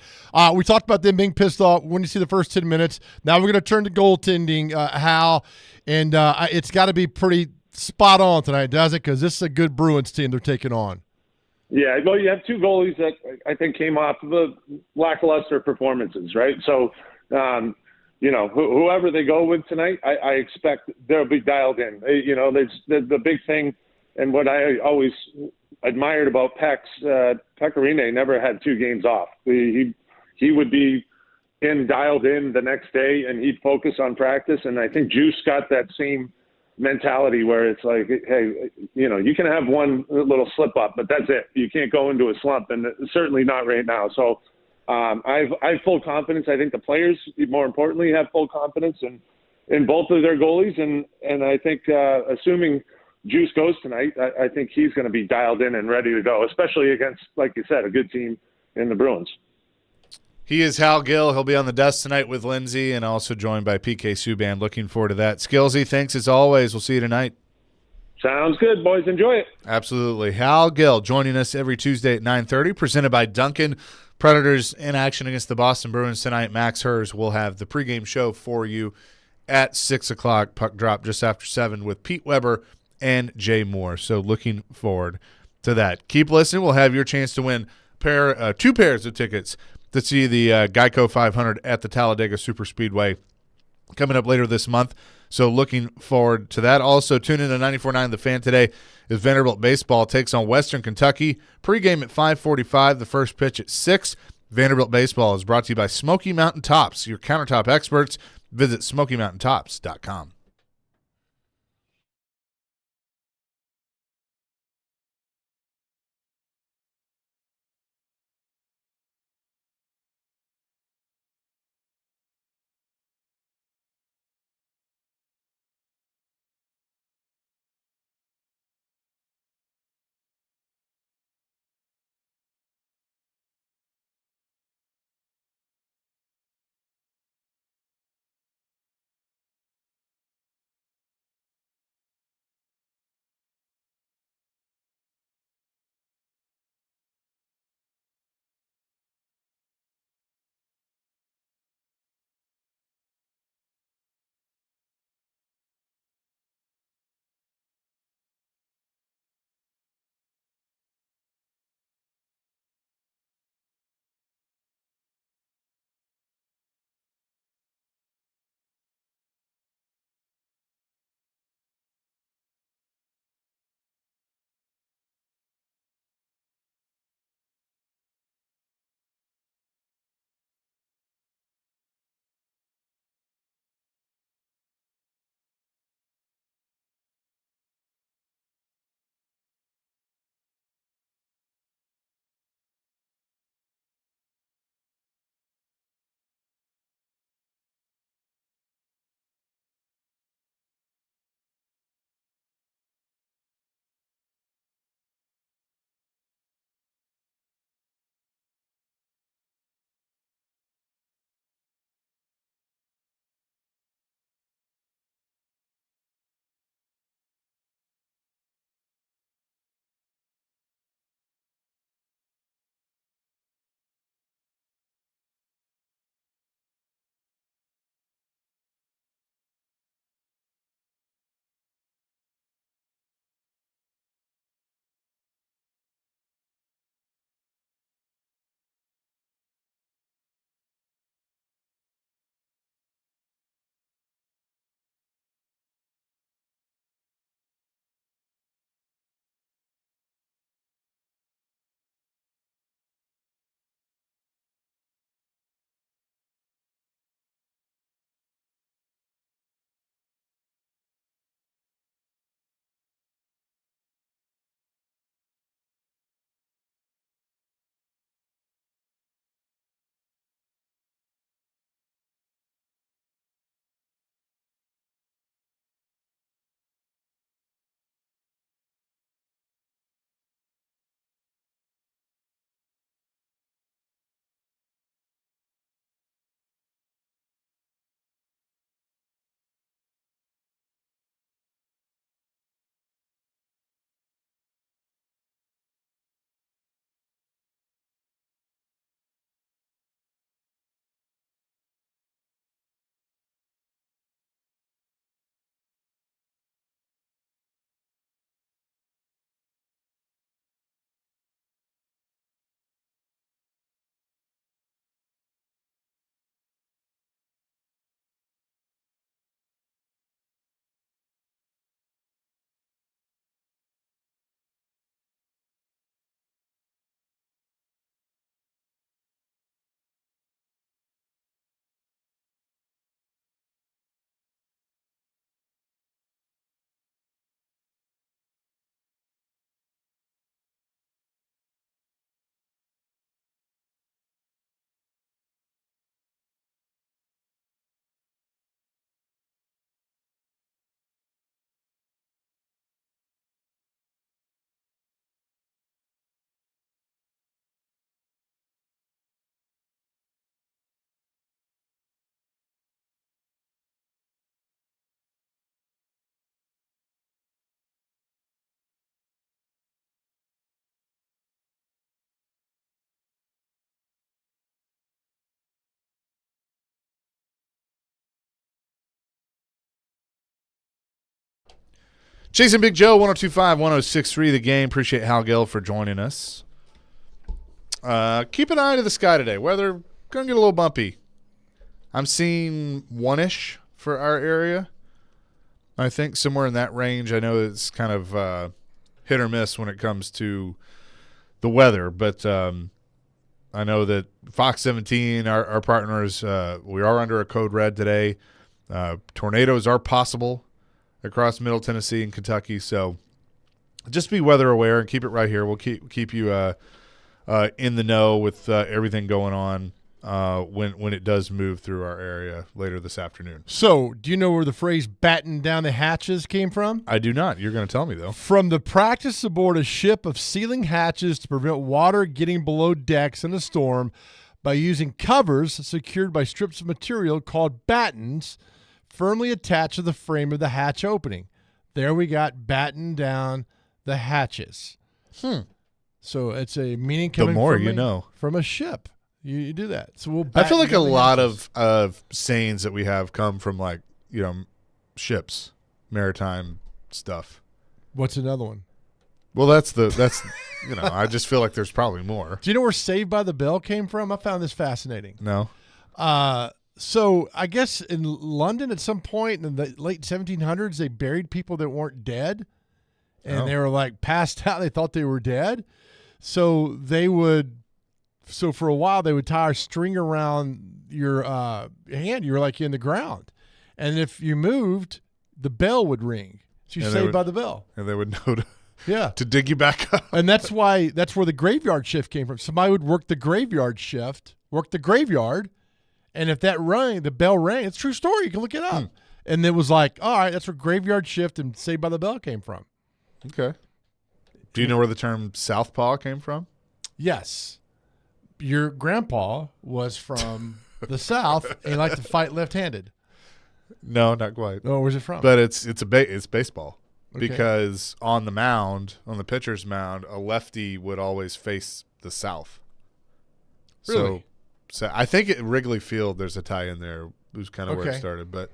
We talked about them being pissed off when you see the first 10 minutes. Now we're going to turn to goaltending, Hal, and it's got to be pretty spot on tonight, does it? Because this is a good Bruins team they're taking on. Yeah, well, you have 2 goalies that I think came off of the lackluster performances, right? So, whoever they go with tonight, I expect they'll be dialed in. There's the big thing, and what I always admired about Pecorine never had 2 games off. He would be dialed in the next day, and he'd focus on practice. And I think Juice got that same mentality where it's like, hey, you can have one little slip up, but that's it. You can't go into a slump, and certainly not right now. So I have full confidence. I think the players, more importantly, have full confidence in both of their goalies, and I think assuming Juice goes tonight, I think he's going to be dialed in and ready to go, especially against, like you said, a good team in the Bruins. He is Hal Gill. He'll be on the desk tonight with Lindsay and also joined by PK Subban. Looking forward to that. Skillsy, thanks as always. We'll see you tonight. Sounds good, boys. Enjoy it. Absolutely. Hal Gill joining us every Tuesday at 9:30, presented by Duncan. Predators in action against the Boston Bruins tonight. Max Hers will have the pregame show for you at 6 o'clock. Puck drop just after 7 with Pete Weber and Jay Moore. So looking forward to that. Keep listening. We'll have your chance to win 2 pairs of tickets to see the Geico 500 at the Talladega Superspeedway coming up later this month. So looking forward to that. Also, tune in to 94.9 The Fan today as Vanderbilt Baseball takes on Western Kentucky. Pregame at 5:45, the first pitch at 6. Vanderbilt Baseball is brought to you by Smoky Mountain Tops, your countertop experts. Visit SmokyMountainTops.com. Chasing Big Joe, 102.5, 106.3 The Game. Appreciate Hal Gill for joining us. Keep an eye to the sky today. Weather going to get a little bumpy. I'm seeing 1-ish for our area. I think somewhere in that range. I know it's kind of hit or miss when it comes to the weather, but I know that Fox 17, our partners, we are under a code red today. Tornadoes are possible across Middle Tennessee and Kentucky, so just be weather aware and keep it right here. We'll keep you in the know with everything going on when it does move through our area later this afternoon. So, do you know where the phrase "batten down the hatches" came from? I do not. You're going to tell me, though. From the practice aboard a ship of sealing hatches to prevent water getting below decks in a storm by using covers secured by strips of material called battens firmly attached to the frame of the hatch opening. There we got batten down the hatches. So it's a meaning coming more from you know. From a ship. You do that. So we'll I feel like batten a down the lot hatches. of sayings that we have come from, like, ships, maritime stuff. What's another one? Well, that's I just feel like there's probably more. Do you know where Saved by the Bell came from? I found this fascinating. No. So I guess in London at some point in the late 1700s, they buried people that weren't dead, and they were like passed out. They thought they were dead. So for a while they would tie a string around your hand. You were like in the ground. And if you moved, the bell would ring. So you're saved by the bell. And they would know Yeah. to dig you back up. And that's where the graveyard shift came from. Somebody would work the graveyard shift, work the graveyard, and if that rang, the bell rang. It's a true story. You can look it up. And it was like, all right, that's where graveyard shift and Saved by the Bell came from. Okay. Do you know where the term southpaw came from? Yes. Your grandpa was from the South and he liked to fight left-handed. No, not quite. Oh, where's it from? But it's baseball. Okay. Because on the mound, on the pitcher's mound, a lefty would always face the south. Really? So I think at Wrigley Field there's a tie in there. Who's kind of where it Okay. started, but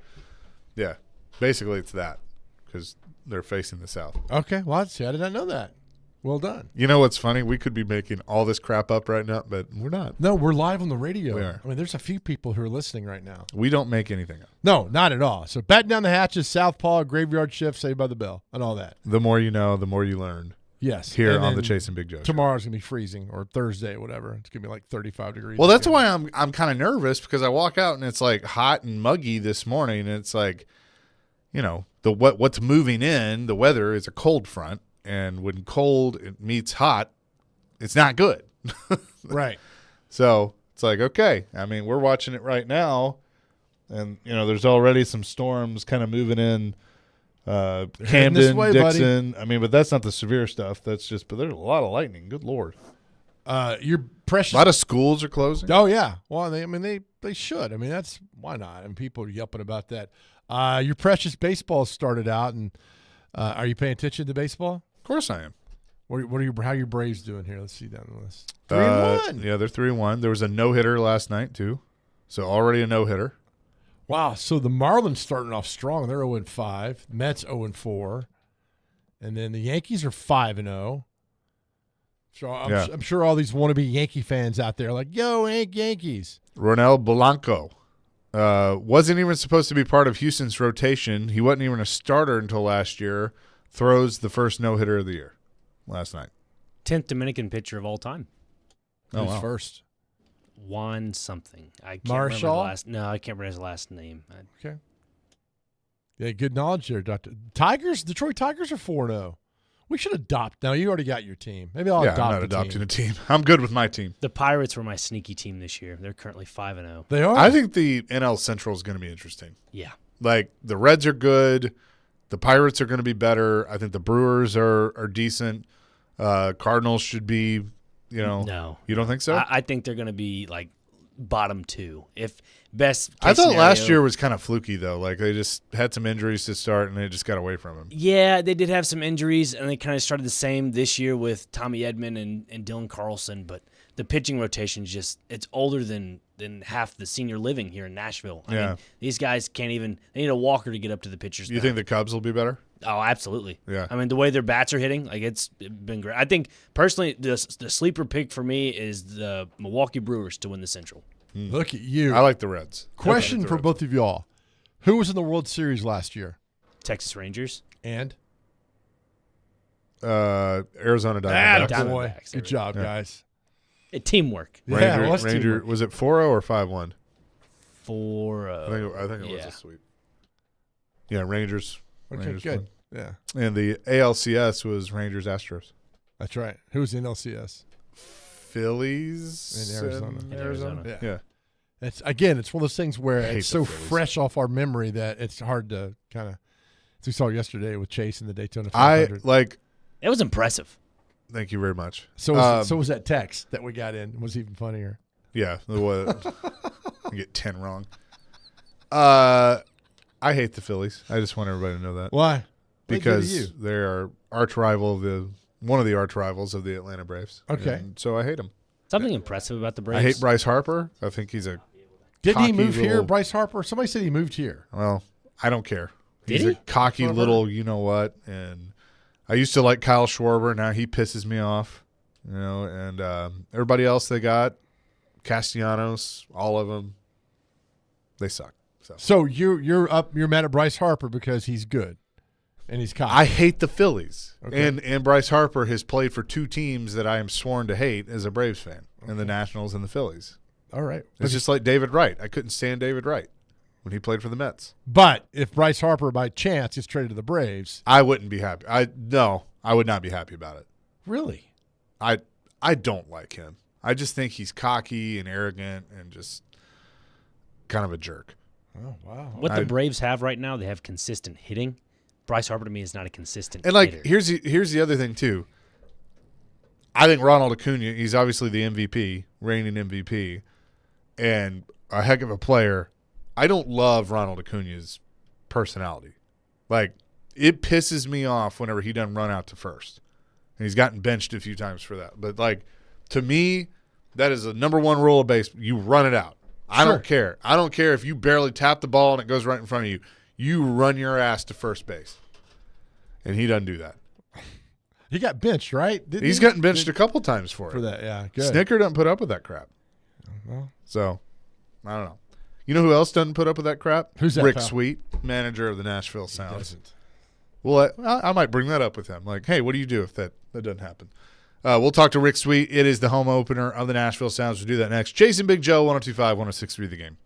yeah, basically it's that because they're facing the south. Okay. Well, I did not know that. Well done. You know what's funny? We could be making all this crap up right now, but we're not. No, we're live on the radio. We are. I mean, there's a few people who are listening right now. We don't make anything up. No, not at all. So batten down the hatches, southpaw, graveyard shift, Saved by the Bell, and all that. The more you know, the more you learn. Yes. Here And on the then Chasing Big Joe show. tomorrow's gonna be freezing, or Thursday, whatever. It's gonna be like 35 degrees. Well, that's why I'm kind of nervous because I walk out and it's like hot and muggy this morning, and it's like, what's moving in the weather is a cold front, and when cold it meets hot, it's not good. Right. So it's like, okay, I mean, we're watching it right now, and there's already some storms kind of moving in. Camden, this way, buddy. Dixon. I mean, but that's not the severe stuff. But there's a lot of lightning. Good Lord. Your precious. A lot of schools are closing. Oh yeah. Well, they should. I mean, that's why not? And people are yelping about that. Your precious baseball started out, and are you paying attention to baseball? Of course I am. How are your Braves doing here? Let's see down the list. 3-1. Yeah, they're 3-1. There was a no-hitter last night too, so already a no-hitter. Wow. So the Marlins starting off strong. They're 0-5. Mets 0-4, and then the Yankees are 5-0. So I'm sure all these wannabe Yankee fans out there are like, yo, Yankees. Ronel Blanco wasn't even supposed to be part of Houston's rotation. He wasn't even a starter until last year. Throws the first no-hitter of the year last night. 10th Dominican pitcher of all time. Oh, Who's wow. first? Juan something. I can't Marshall? remember the last. No, I can't remember his last name. Okay. Yeah, good knowledge there, Doctor. Detroit Tigers are 4-0. We should adopt. Now, you already got your team. Maybe I'll adopt I'm not the adopting team. a team. I'm good with my team. The Pirates were my sneaky team this year. They're currently 5-0. They are? I think the NL Central is going to be interesting. Yeah. Like, the Reds are good. The Pirates are going to be better. I think the Brewers are decent. Cardinals should be, No. You don't think so? I think they're going to be like bottom two. If best case I thought last scenario- year was kind of fluky, though. Like, they just had some injuries to start, and they just got away from him. Yeah, they did have some injuries, and they kind of started the same this year with Tommy Edman and Dylan Carlson. But the pitching rotation it's older than half the senior living here in Nashville. I mean, these guys can't even – they need a walker to get up to the pitcher's You mound. think the Cubs will be better? Oh, absolutely. Yeah. I mean, the way their bats are hitting, like it's been great. I think personally, the sleeper pick for me is the Milwaukee Brewers to win the Central. Look at you. I like the Reds. Question Okay. for both of y'all. Who was in the World Series last year? Texas Rangers. And? Arizona Atta Diamondbacks. boy. Diamondbacks, Good job, Yeah. guys. Teamwork. Yeah, it was Ranger teamwork. was it 4-0 or 5-1? For I think it was yeah. a sweep. Yeah, Rangers. Okay, Rangers good. won. Yeah, And the ALCS was Rangers Astros. that's right. Who's in LCS? Phillies In Arizona. and In Arizona. Yeah. Yeah. It's again, it's one of those things where I hate it's the so Phillies. fresh off our memory that it's hard to kind of. As we saw yesterday with Chase in the Daytona I 500. like. It was impressive. Thank you very much. So was that text that we got in was even funnier. Yeah, I get 10 wrong. I hate the Phillies. I just want everybody to know that Why? because they are one of the arch rivals of the Atlanta Braves. Okay. And so I hate them. Something impressive about the Braves. I hate Bryce Harper. I think he's a Didn't he cocky move here, little- Bryce Harper? Somebody said he moved here. well. I don't care. Did He's he? a cocky That's what I've little, you know what? And I used to like Kyle Schwarber. Now he pisses me off. You know, and everybody else they got, Castellanos, all of them, they suck. So you're mad at Bryce Harper because he's good, and he's cocky. I hate the Phillies, Okay. and Bryce Harper has played for two teams that I am sworn to hate as a Braves fan, and the Nationals and the Phillies. All right. It's just like David Wright. I couldn't stand David Wright when he played for the Mets. But if Bryce Harper by chance gets traded to the Braves, I wouldn't be happy. I would not be happy about it. really, I don't like him. I just think he's cocky and arrogant and just kind of a jerk. oh wow. What the Braves have right now, they have consistent hitting. Bryce Harper to me is not a consistent And like hitter. here's the other thing too. I think Ronald Acuna, he's obviously the MVP, reigning MVP, and a heck of a player. I don't love Ronald Acuna's personality. Like it pisses me off whenever he doesn't run out to first. And he's gotten benched a few times for that. But like to me, that is the number one rule of baseball. You run it out. I Sure. don't care. I don't care if you barely tap the ball and it goes right in front of you. You run your ass to first base. And he doesn't do that. He got benched, right? Didn't He's he? gotten benched a couple times for for it. that. Yeah, good. Snicker doesn't put up with that crap. Well. So, I don't know. You know who else doesn't put up with that crap? Who's that, Rick pal? Sweet, manager of the Nashville Sounds. Doesn't. Well, I might bring that up with him. Like, hey, what do you do if that doesn't happen? We'll talk to Rick Sweet. It is the home opener of the Nashville Sounds. We'll do that next. Jason Big Joe, 102.5, 106.3 The Game.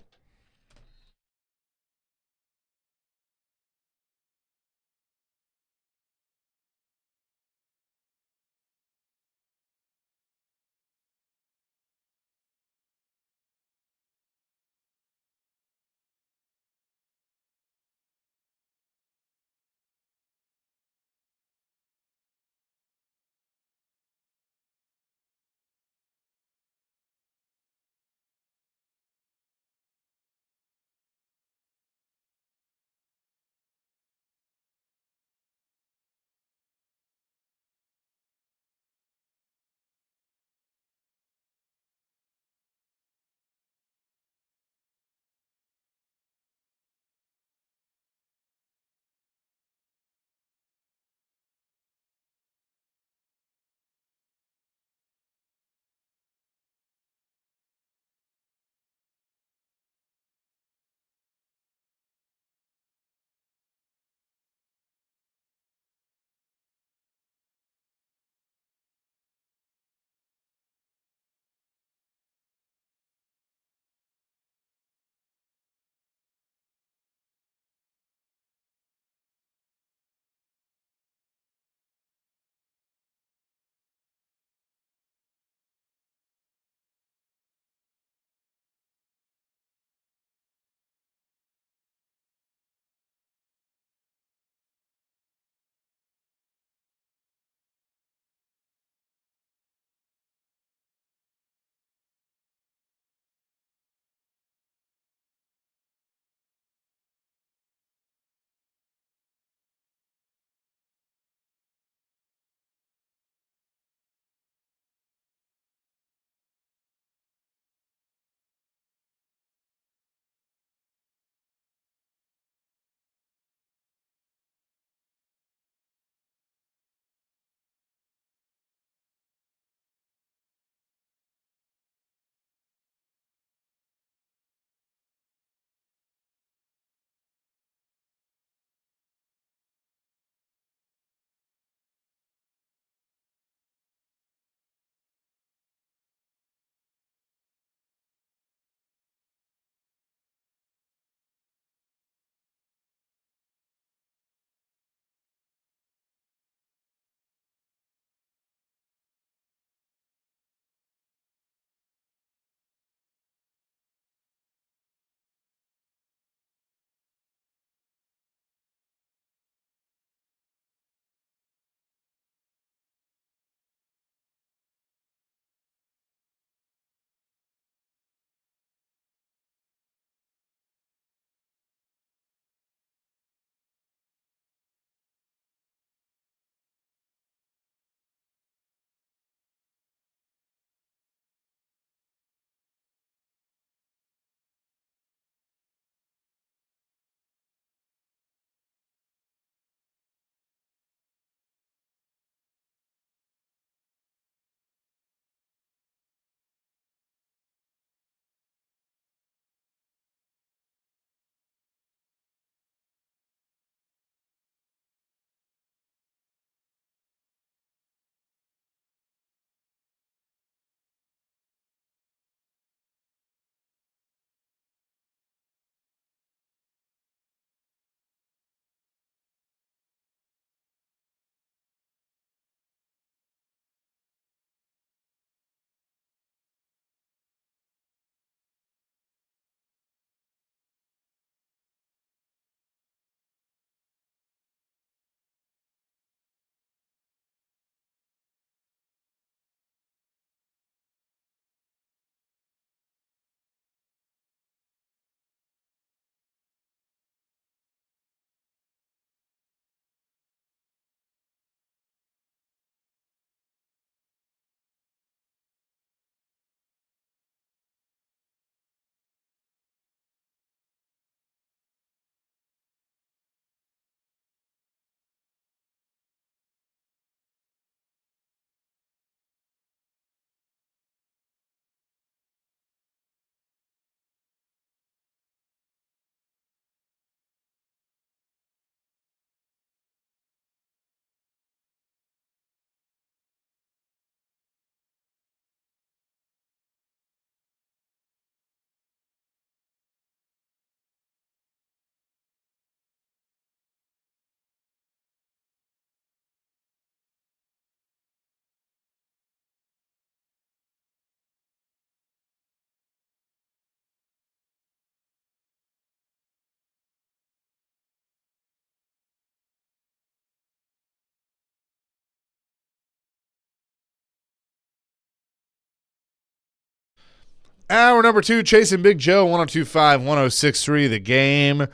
Hour number 2, chasing Big Joe, 102.5, 106.3, The Game.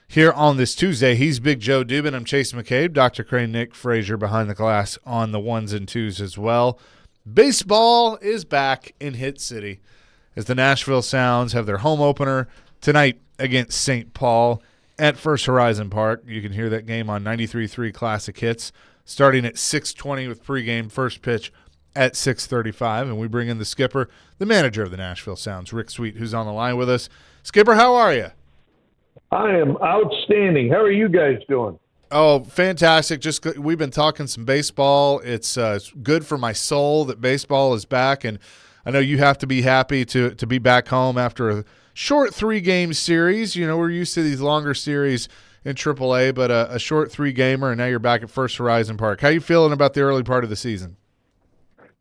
Here on this Tuesday, he's Big Joe Dubin. I'm Chase McCabe. Dr. Crane, Nick Frazier behind the glass on the ones and twos as well. Baseball is back in Hit City as the Nashville Sounds have their home opener tonight against St. Paul at First Horizon Park. You can hear that game on 93.3 Classic Hits starting at 6:20 with pregame, first pitch at 6:35, and we bring in the skipper, the manager of the Nashville Sounds, Rick Sweet, who's on the line with us. Skipper, how are you? I am outstanding. How are you guys doing? Oh, fantastic. We've been talking some baseball. It's good for my soul that baseball is back, and I know you have to be happy to be back home after a short 3-game series. You know, we're used to these longer series in AAA, but a short 3-gamer, and now you're back at First Horizon Park. How you feeling about the early part of the season?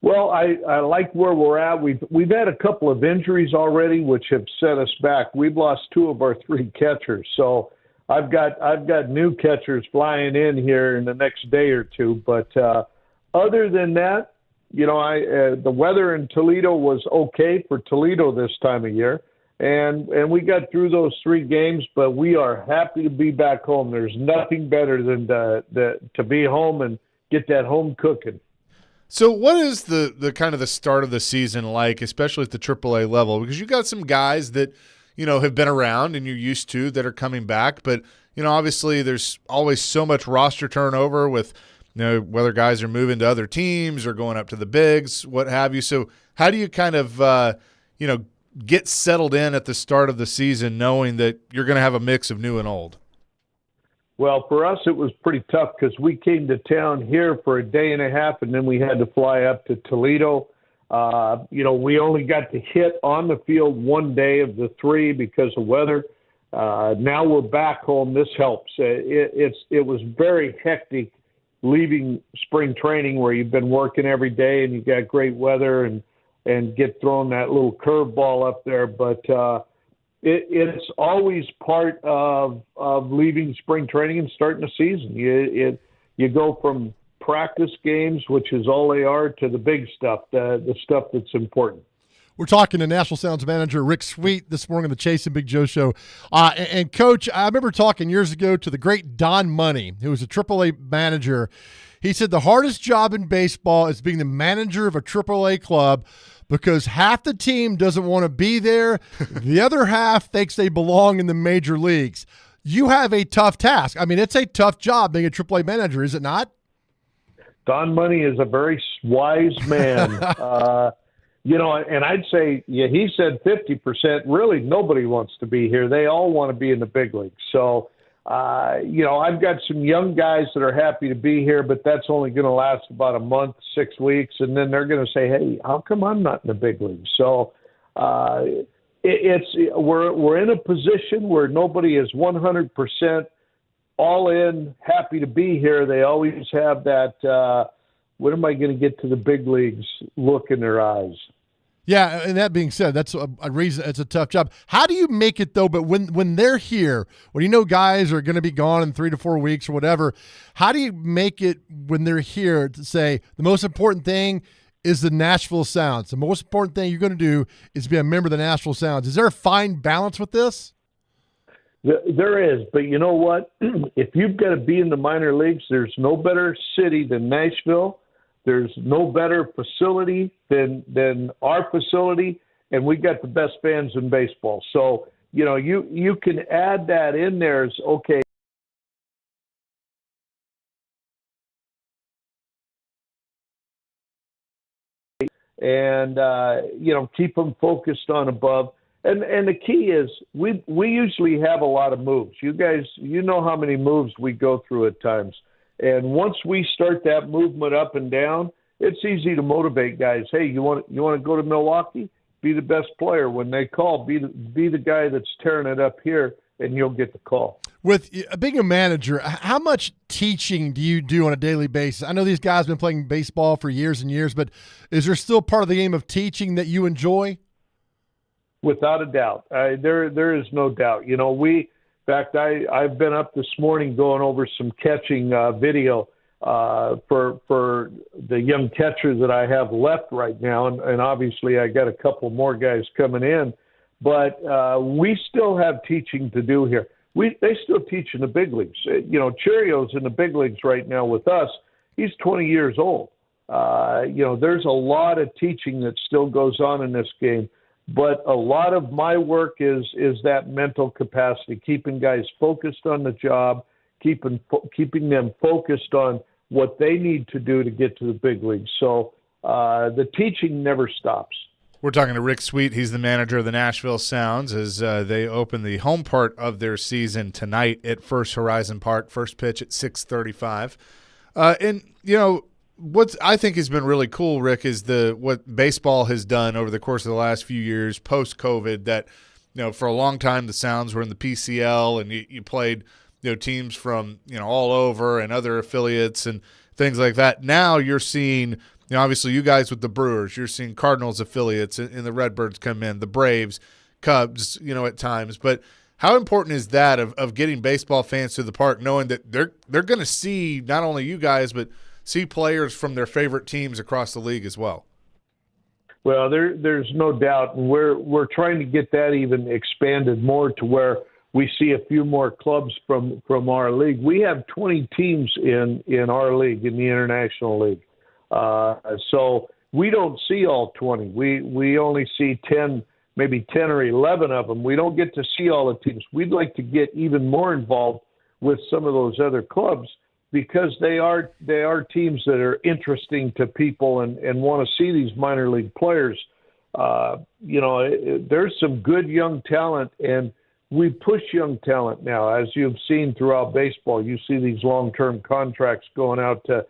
Well, I like where we're at. We've had a couple of injuries already, which have set us back. We've lost 2 of our 3 catchers, so I've got new catchers flying in here in the next day or two. But other than that, you know, the weather in Toledo was okay for Toledo this time of year, and we got through those 3 games. But we are happy to be back home. There's nothing better than to be home and get that home cooking. So what is the kind of the start of the season like, especially at the AAA level? Because you got some guys that, you know, have been around and you're used to that are coming back. But, you know, obviously there's always so much roster turnover with, you know, whether guys are moving to other teams or going up to the bigs, what have you. So how do you kind of, you know, get settled in at the start of the season knowing that you're going to have a mix of new and old? Well, for us, it was pretty tough because we came to town here for a day and a half, and then we had to fly up to Toledo. You know, we only got to hit on the field 1 day of the 3 because of weather. Now we're back home. This helps. It was very hectic leaving spring training where you've been working every day and you got great weather and get thrown that little curveball up there. But it's always part of leaving spring training and starting the season. You go from practice games, which is all they are, to the big stuff, the stuff that's important. We're talking to Nashville Sounds manager Rick Sweet this morning on the Chase and Big Joe show. And Coach, I remember talking years ago to the great Don Money, who was a AAA manager. He said the hardest job in baseball is being the manager of a AAA club because half the team doesn't want to be there. The other half thinks they belong in the major leagues. You have a tough task. I mean, it's a tough job being a AAA manager, is it not? Don Money is a very wise man. You know, and I'd say, yeah, he said 50%. Really, nobody wants to be here. They all want to be in the big leagues. So, you know, I've got some young guys that are happy to be here, but that's only going to last about a month, 6 weeks, and then they're going to say, "Hey, how come I'm not in the big leagues?" So, we're in a position where nobody is 100% all in, happy to be here. They always have that. When am I going to get to the big leagues look in their eyes? Yeah, and that being said, that's a reason it's a tough job. How do you make it, though, but when they're here, when you know guys are going to be gone in 3 to 4 weeks or whatever, how do you make it when they're here to say the most important thing is the Nashville Sounds? The most important thing you're going to do is be a member of the Nashville Sounds. Is there a fine balance with this? There is, but you know what? If you've got to be in the minor leagues, there's no better city than Nashville. There's no better facility than our facility, and we got the best fans in baseball. So, you know, you can add that in there as, okay, and, you know, keep them focused on above. And the key is we usually have a lot of moves. You guys, you know how many moves we go through at times. And once we start that movement up and down, it's easy to motivate guys. Hey, you want to go to Milwaukee? Be the best player. When they call, be the guy that's tearing it up here, and you'll get the call. With being a manager, how much teaching do you do on a daily basis? I know these guys have been playing baseball for years and years, but is there still part of the game of teaching that you enjoy? Without a doubt. There is no doubt. You know, in fact, I've been up this morning going over some catching video. for the young catcher that I have left right now, and obviously I got a couple more guys coming in, but we still have teaching to do here. They still teach in the big leagues. Cheerios in the big leagues right now with us. He's 20 years old. There's a lot of teaching that still goes on in this game, but a lot of my work is that mental capacity, keeping guys focused on the job, keeping them focused on what they need to do to get to the big leagues. So the teaching never stops. We're talking to Rick Sweet. He's the manager of the Nashville Sounds as they open the home part of their season tonight at First Horizon Park. First pitch at 6:35. What I think has been really cool, Rick, is what baseball has done over the course of the last few years post-COVID. That for a long time the Sounds were in the PCL, and you played teams from all over and other affiliates and things like that. Now you're seeing obviously you guys with the Brewers, you're seeing Cardinals affiliates and the Redbirds come in, the Braves, Cubs, at times. But how important is that of getting baseball fans to the park, knowing that they're going to see not only you guys but see players from their favorite teams across the league as well? Well, there's no doubt, and we're trying to get that even expanded more to where we see a few more clubs from our league. We have 20 teams in our league, in the International League. So we don't see all 20. We only see 10, maybe 10 or 11 of them. We don't get to see all the teams. We'd like to get even more involved with some of those other clubs because they are teams that are interesting to people and want to see these minor league players. There's some good young talent, and we push young talent now. As you've seen throughout baseball, you see these long-term contracts going out to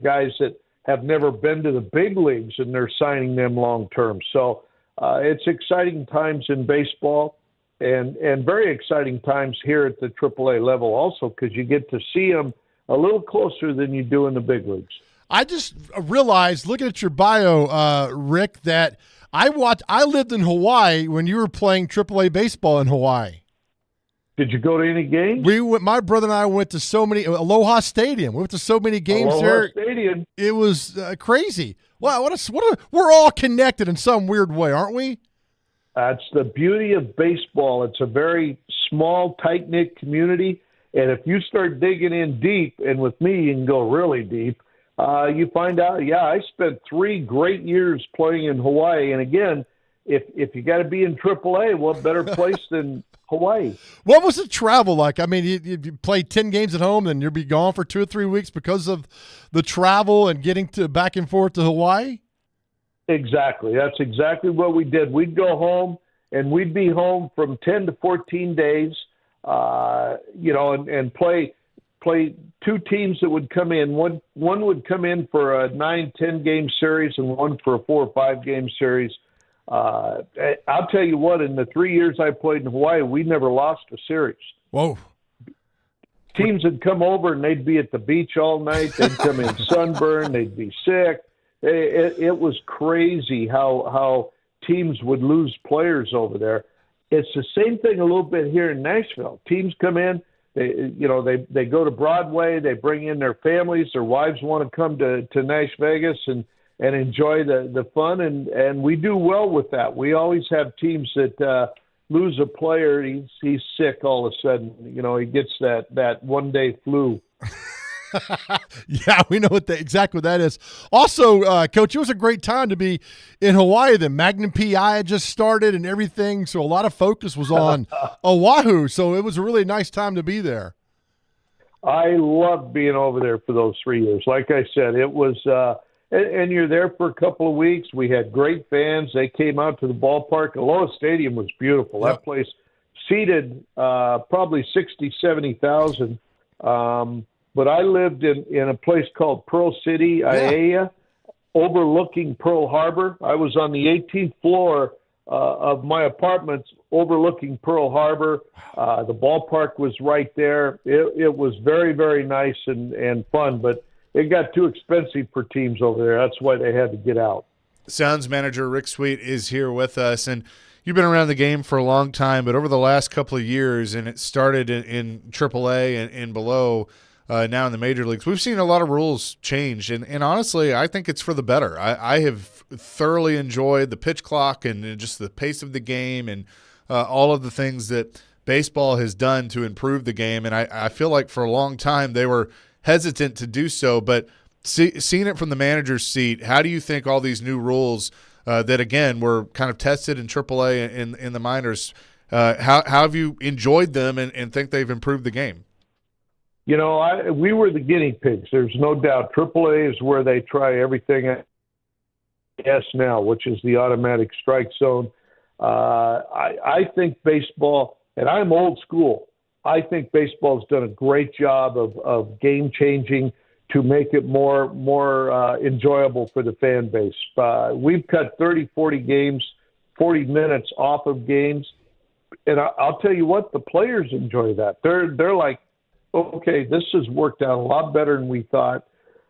guys that have never been to the big leagues, and they're signing them long-term. So it's exciting times in baseball and very exciting times here at the AAA level also because you get to see them a little closer than you do in the big leagues. I just realized, looking at your bio, Rick, that I lived in Hawaii when you were playing AAA baseball in Hawaii. Did you go to any games? My brother and I went to so many Aloha Stadium. We went to so many games there. Stadium. It was crazy. Wow, we're all connected in some weird way, aren't we? That's the beauty of baseball. It's a very small, tight-knit community, and if you start digging in deep, and with me you can go really deep, you find out, I spent 3 great years playing in Hawaii. And again, if you got to be in AAA, what better place than Hawaii? What was the travel like? I mean, you play 10 games at home, then you'll be gone for 2 or 3 weeks because of the travel and getting to back and forth to Hawaii? Exactly. That's exactly what we did. We'd go home, and we'd be home from 10 to 14 days, and play 2 teams that would come in. One would come in for a 9-10 game series and one for a 4 or 5 game series. I'll tell you what, in the 3 years I played in Hawaii, we never lost a series. Whoa. Teams would come over and they'd be at the beach all night. They'd come in sunburned. They'd be sick. It was crazy how teams would lose players over there. It's the same thing a little bit here in Nashville. Teams come in, they go to Broadway, they bring in their families, their wives want to come to Nash Vegas and enjoy the fun, and we do well with that. We always have teams that lose a player, he's sick all of a sudden. He gets that one-day flu. Yeah, we know exactly what that is. Also, Coach, it was a great time to be in Hawaii. The Magnum PI had just started and everything, so a lot of focus was on Oahu. So it was a really nice time to be there. I loved being over there for those 3 years. Like I said, it was and you're there for a couple of weeks. We had great fans. They came out to the ballpark. Aloha Stadium was beautiful. Yep. That place seated probably 60,000, 70,000. But I lived in a place called Pearl City, Aiea, overlooking Pearl Harbor. I was on the 18th floor of my apartment overlooking Pearl Harbor. The ballpark was right there. It was very, very nice and fun, but it got too expensive for teams over there. That's why they had to get out. Sounds manager Rick Sweet is here with us, and you've been around the game for a long time, but over the last couple of years, and it started in AAA and below, now in the major leagues. We've seen a lot of rules change, and honestly, I think it's for the better. I have thoroughly enjoyed the pitch clock and just the pace of the game and all of the things that baseball has done to improve the game. And I feel like for a long time they were hesitant to do so, but seeing it from the manager's seat, how do you think all these new rules that, again, were kind of tested in AAA in the minors, how have you enjoyed them and think they've improved the game? You know, we were the guinea pigs. There's no doubt. AAA is where they try everything at now, which is the automatic strike zone. I think baseball, and I'm old school, I think baseball's done a great job of game changing to make it more enjoyable for the fan base. We've cut 30, 40 games, 40 minutes off of games. And I'll tell you what, the players enjoy that. They're like, okay, this has worked out a lot better than we thought.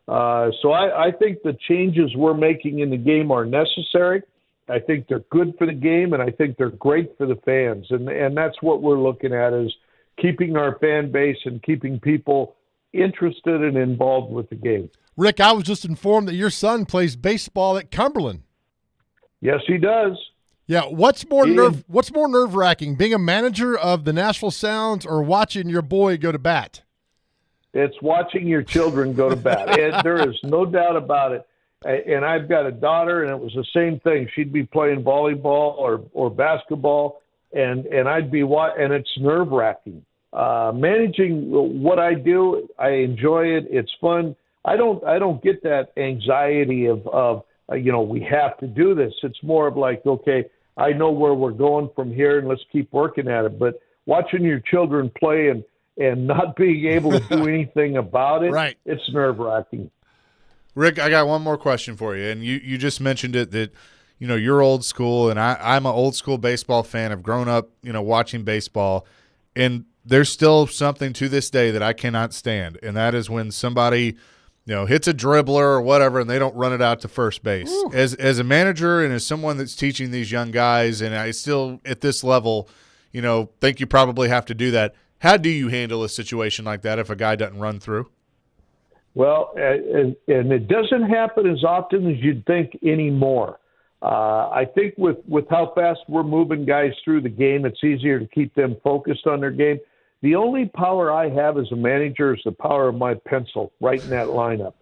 So I think the changes we're making in the game are necessary. I think they're good for the game, and I think they're great for the fans. And that's what we're looking at, is keeping our fan base and keeping people interested and involved with the game. Rick, I was just informed that your son plays baseball at Cumberland. Yes, he does. Yeah, what's more nerve-wracking, being a manager of the Nashville Sounds or watching your boy go to bat? It's watching your children go to bat. And there is no doubt about it. And I've got a daughter, and it was the same thing. She'd be playing volleyball or basketball, and I'd be and it's nerve-wracking. Managing what I do, I enjoy it. It's fun. I don't get that anxiety of we have to do this. It's more of like, okay, I know where we're going from here, and let's keep working at it. But watching your children play and not being able to do anything about it, right. It's nerve-wracking. Rick, I got one more question for you. And you just mentioned it that, you're old school, and I'm an old school baseball fan. I've grown up, watching baseball. And there's still something to this day that I cannot stand, and that is when somebody – hits a dribbler or whatever, and they don't run it out to first base. Ooh. As a manager and as someone that's teaching these young guys, and I still at this level, think you probably have to do that. How do you handle a situation like that if a guy doesn't run through? Well, and it doesn't happen as often as you'd think anymore. I think with how fast we're moving guys through the game, it's easier to keep them focused on their game. The only power I have as a manager is the power of my pencil right in that lineup.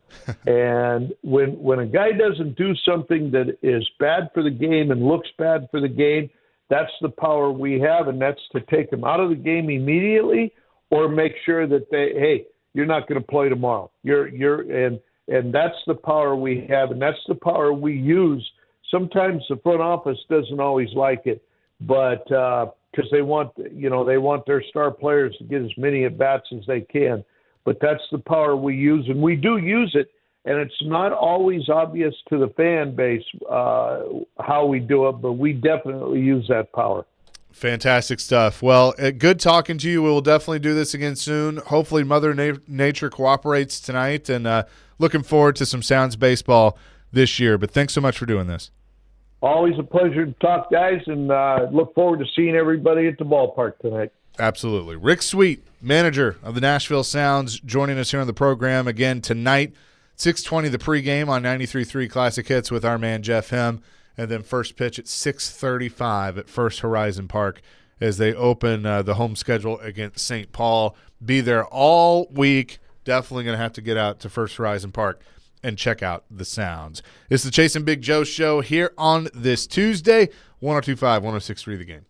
And when a guy doesn't do something that is bad for the game and looks bad for the game, that's the power we have, and that's to take him out of the game immediately or make sure that you're not going to play tomorrow. And that's the power we have, and that's the power we use. Sometimes the front office doesn't always like it, but because they want their star players to get as many at bats as they can. But that's the power we use, and we do use it. And it's not always obvious to the fan base how we do it, but we definitely use that power. Fantastic stuff. Well, good talking to you. We will definitely do this again soon. Hopefully Mother Nature cooperates tonight, and looking forward to some Sounds baseball this year. But thanks so much for doing this. Always a pleasure to talk, guys, and look forward to seeing everybody at the ballpark tonight. Absolutely. Rick Sweet, manager of the Nashville Sounds, joining us here on the program again tonight. 6:20 the pregame on 93.3 Classic Hits with our man Jeff Hem, and then first pitch at 6:35 at First Horizon Park as they open the home schedule against St. Paul. Be there all week. Definitely going to have to get out to First Horizon Park and check out the Sounds. It's the Chasing Big Joe show here on this Tuesday, 102.5, 106.3 The Game.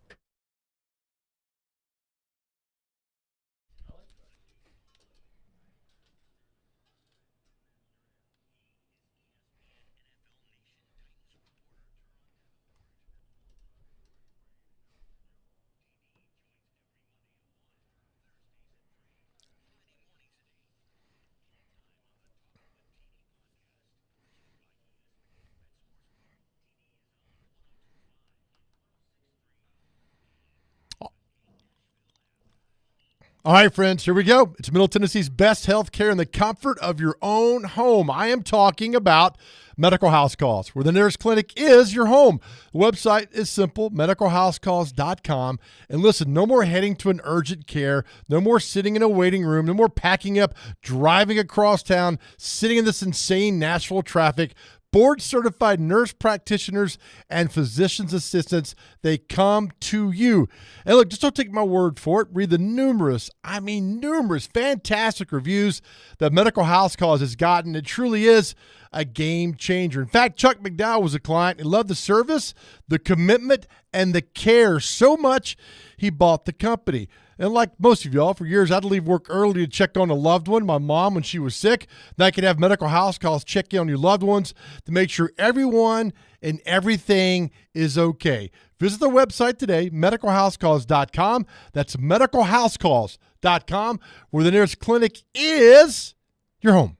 All right, friends, here we go. It's Middle Tennessee's best health care in the comfort of your own home. I am talking about Medical House Calls, where the nearest clinic is your home. The website is simple, medicalhouseCalls.com. And listen, no more heading to an urgent care, no more sitting in a waiting room, no more packing up, driving across town, sitting in this insane Nashville traffic. Board-certified nurse practitioners and physician's assistants, they come to you. And look, just don't take my word for it. Read the numerous, fantastic reviews that Medical House Calls has gotten. It truly is a game changer. In fact, Chuck McDowell was a client and loved the service, the commitment, and the care so much he bought the company. And like most of y'all, for years, I'd leave work early to check on a loved one, my mom, when she was sick. Now I could have Medical House Calls check in on your loved ones to make sure everyone and everything is okay. Visit the website today, medicalhousecalls.com. That's medicalhousecalls.com, where the nearest clinic is your home.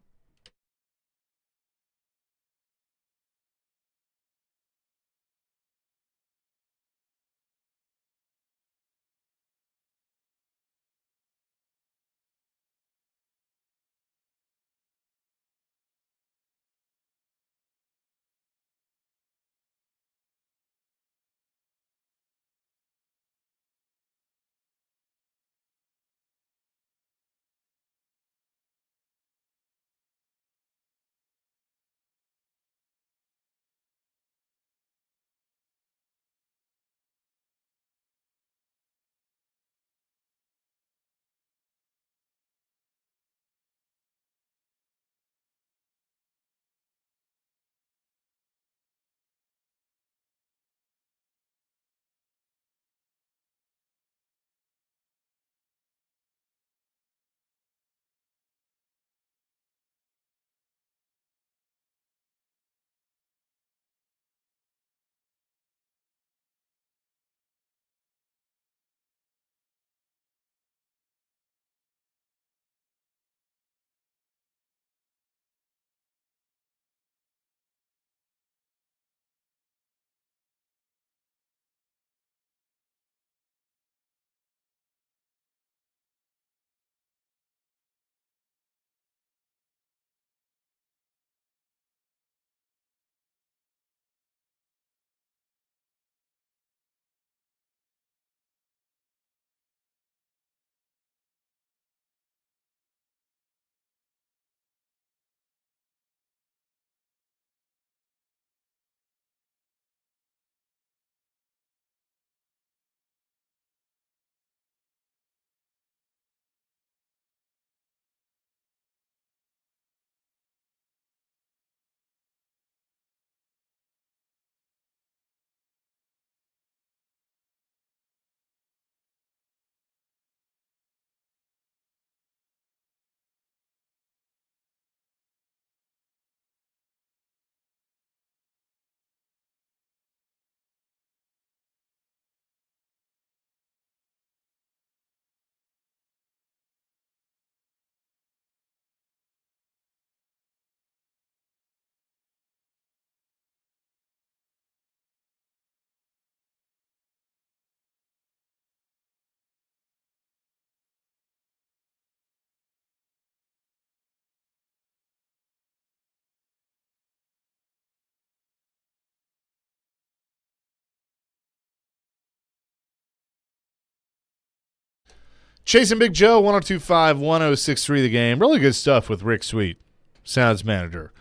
Chasing Big Joe, 102.5, 106.3 The Game. Really good stuff with Rick Sweet, Sounds Manager.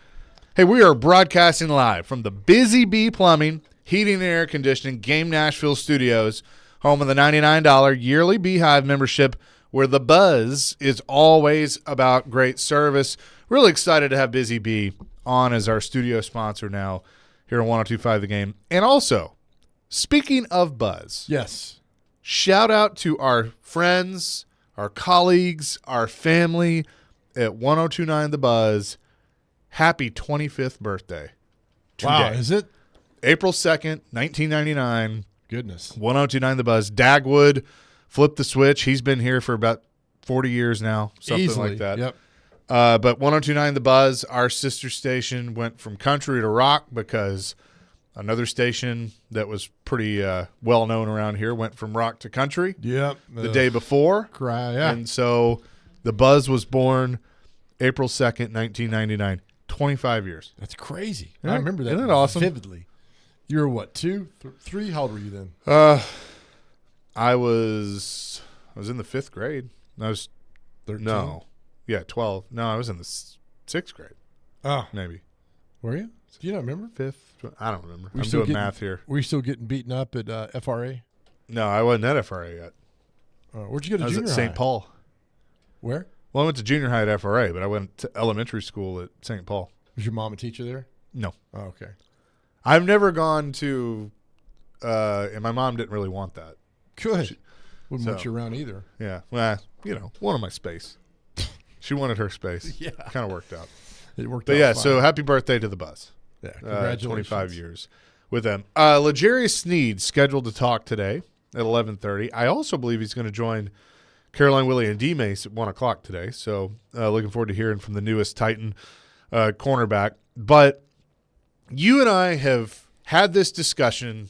Hey, we are broadcasting live from the Busy Bee Plumbing, Heating and Air Conditioning, Game Nashville Studios, home of the $99 yearly Beehive membership, where the buzz is always about great service. Really excited to have Busy Bee on as our studio sponsor now here on 102.5 The Game. And also, speaking of buzz. Yes. Shout out to our friends, our colleagues, our family at 1029 The Buzz. Happy 25th birthday. Wow, Today. is it? April 2nd, 1999. Goodness. 1029 The Buzz. Dagwood flipped the switch. He's been here for about 40 years now, something Easily. like that. Yep. But 1029 The Buzz, our sister station, went from country to rock because Another station that was pretty well known around here went from rock to country Yep. the day before. Yeah. And so the Buzz was born April 2nd, 1999. 25 years. That's crazy. Yeah, I remember that isn't that awesome? vividly. You were what, 2, 3? How old were you then? I was in the 5th grade. I was 13? no, yeah, 12. No, I was in the 6th grade, Oh, maybe were you? Do you not remember? 5th. I don't remember. Were you I'm still doing getting- math here. Were you still getting beaten up at FRA? No, I wasn't at FRA yet. Where'd you go to I was junior at St. high? Paul. Where? Well, I went to junior high at FRA, but I went to elementary school at St. Paul. Was your mom a teacher there? No, Oh, okay. I've never gone to, and my mom didn't really want that. Good. Wouldn't want so- you around either. Yeah, well, wanted my space. She wanted her space. Yeah. Kind of worked out. It worked But out yeah, fine. so happy birthday to the Buzz. yeah, congratulations. 25 years with them. L'Jarius Sneed scheduled to talk today at 11:30. I also believe he's going to join Caroline Willie and D Mace at 1 o'clock today. So looking forward to hearing from the newest Titan cornerback. But you and I have had this discussion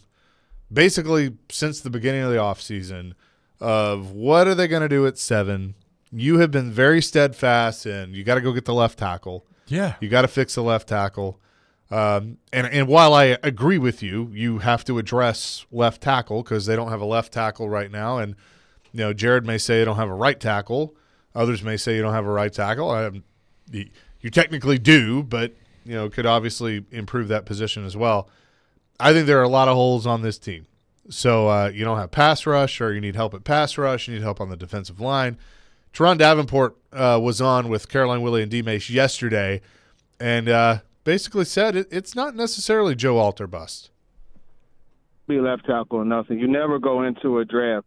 basically since the beginning of the offseason of what are they going to do at 7. You have been very steadfast, and you got to go get the left tackle. Yeah. You got to fix the left tackle. And while I agree with you, you have to address left tackle because they don't have a left tackle right now. And, Jared may say you don't have a right tackle. Others may say you don't have a right tackle. You technically do, but, could obviously improve that position as well. I think there are a lot of holes on this team. So you don't have pass rush, or you need help at pass rush. You need help on the defensive line. Teron Davenport was on with Caroline Willie and D Mace yesterday, and basically said it's not necessarily Joe Alt or bust. Be left tackle or nothing. You never go into a draft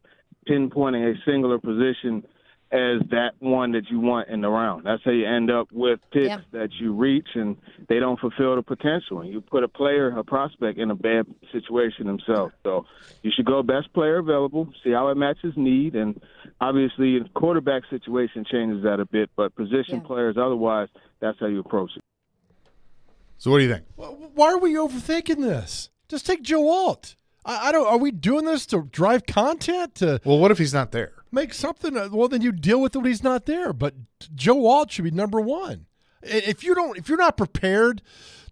pinpointing a singular position as that one that you want in the round. That's how you end up with picks that you reach and they don't fulfill the potential. And you put a prospect in a bad situation himself. So you should go best player available, see how it matches need, and obviously the quarterback situation changes that a bit, but position players otherwise, that's how you approach it. So what do you think? Why are we overthinking this? Just take Joe Alt. I don't. Are we doing this to drive content to Well, what if he's not there? make something? Well, then you deal with it when he's not there. But Joe Alt should be number one. If you're not prepared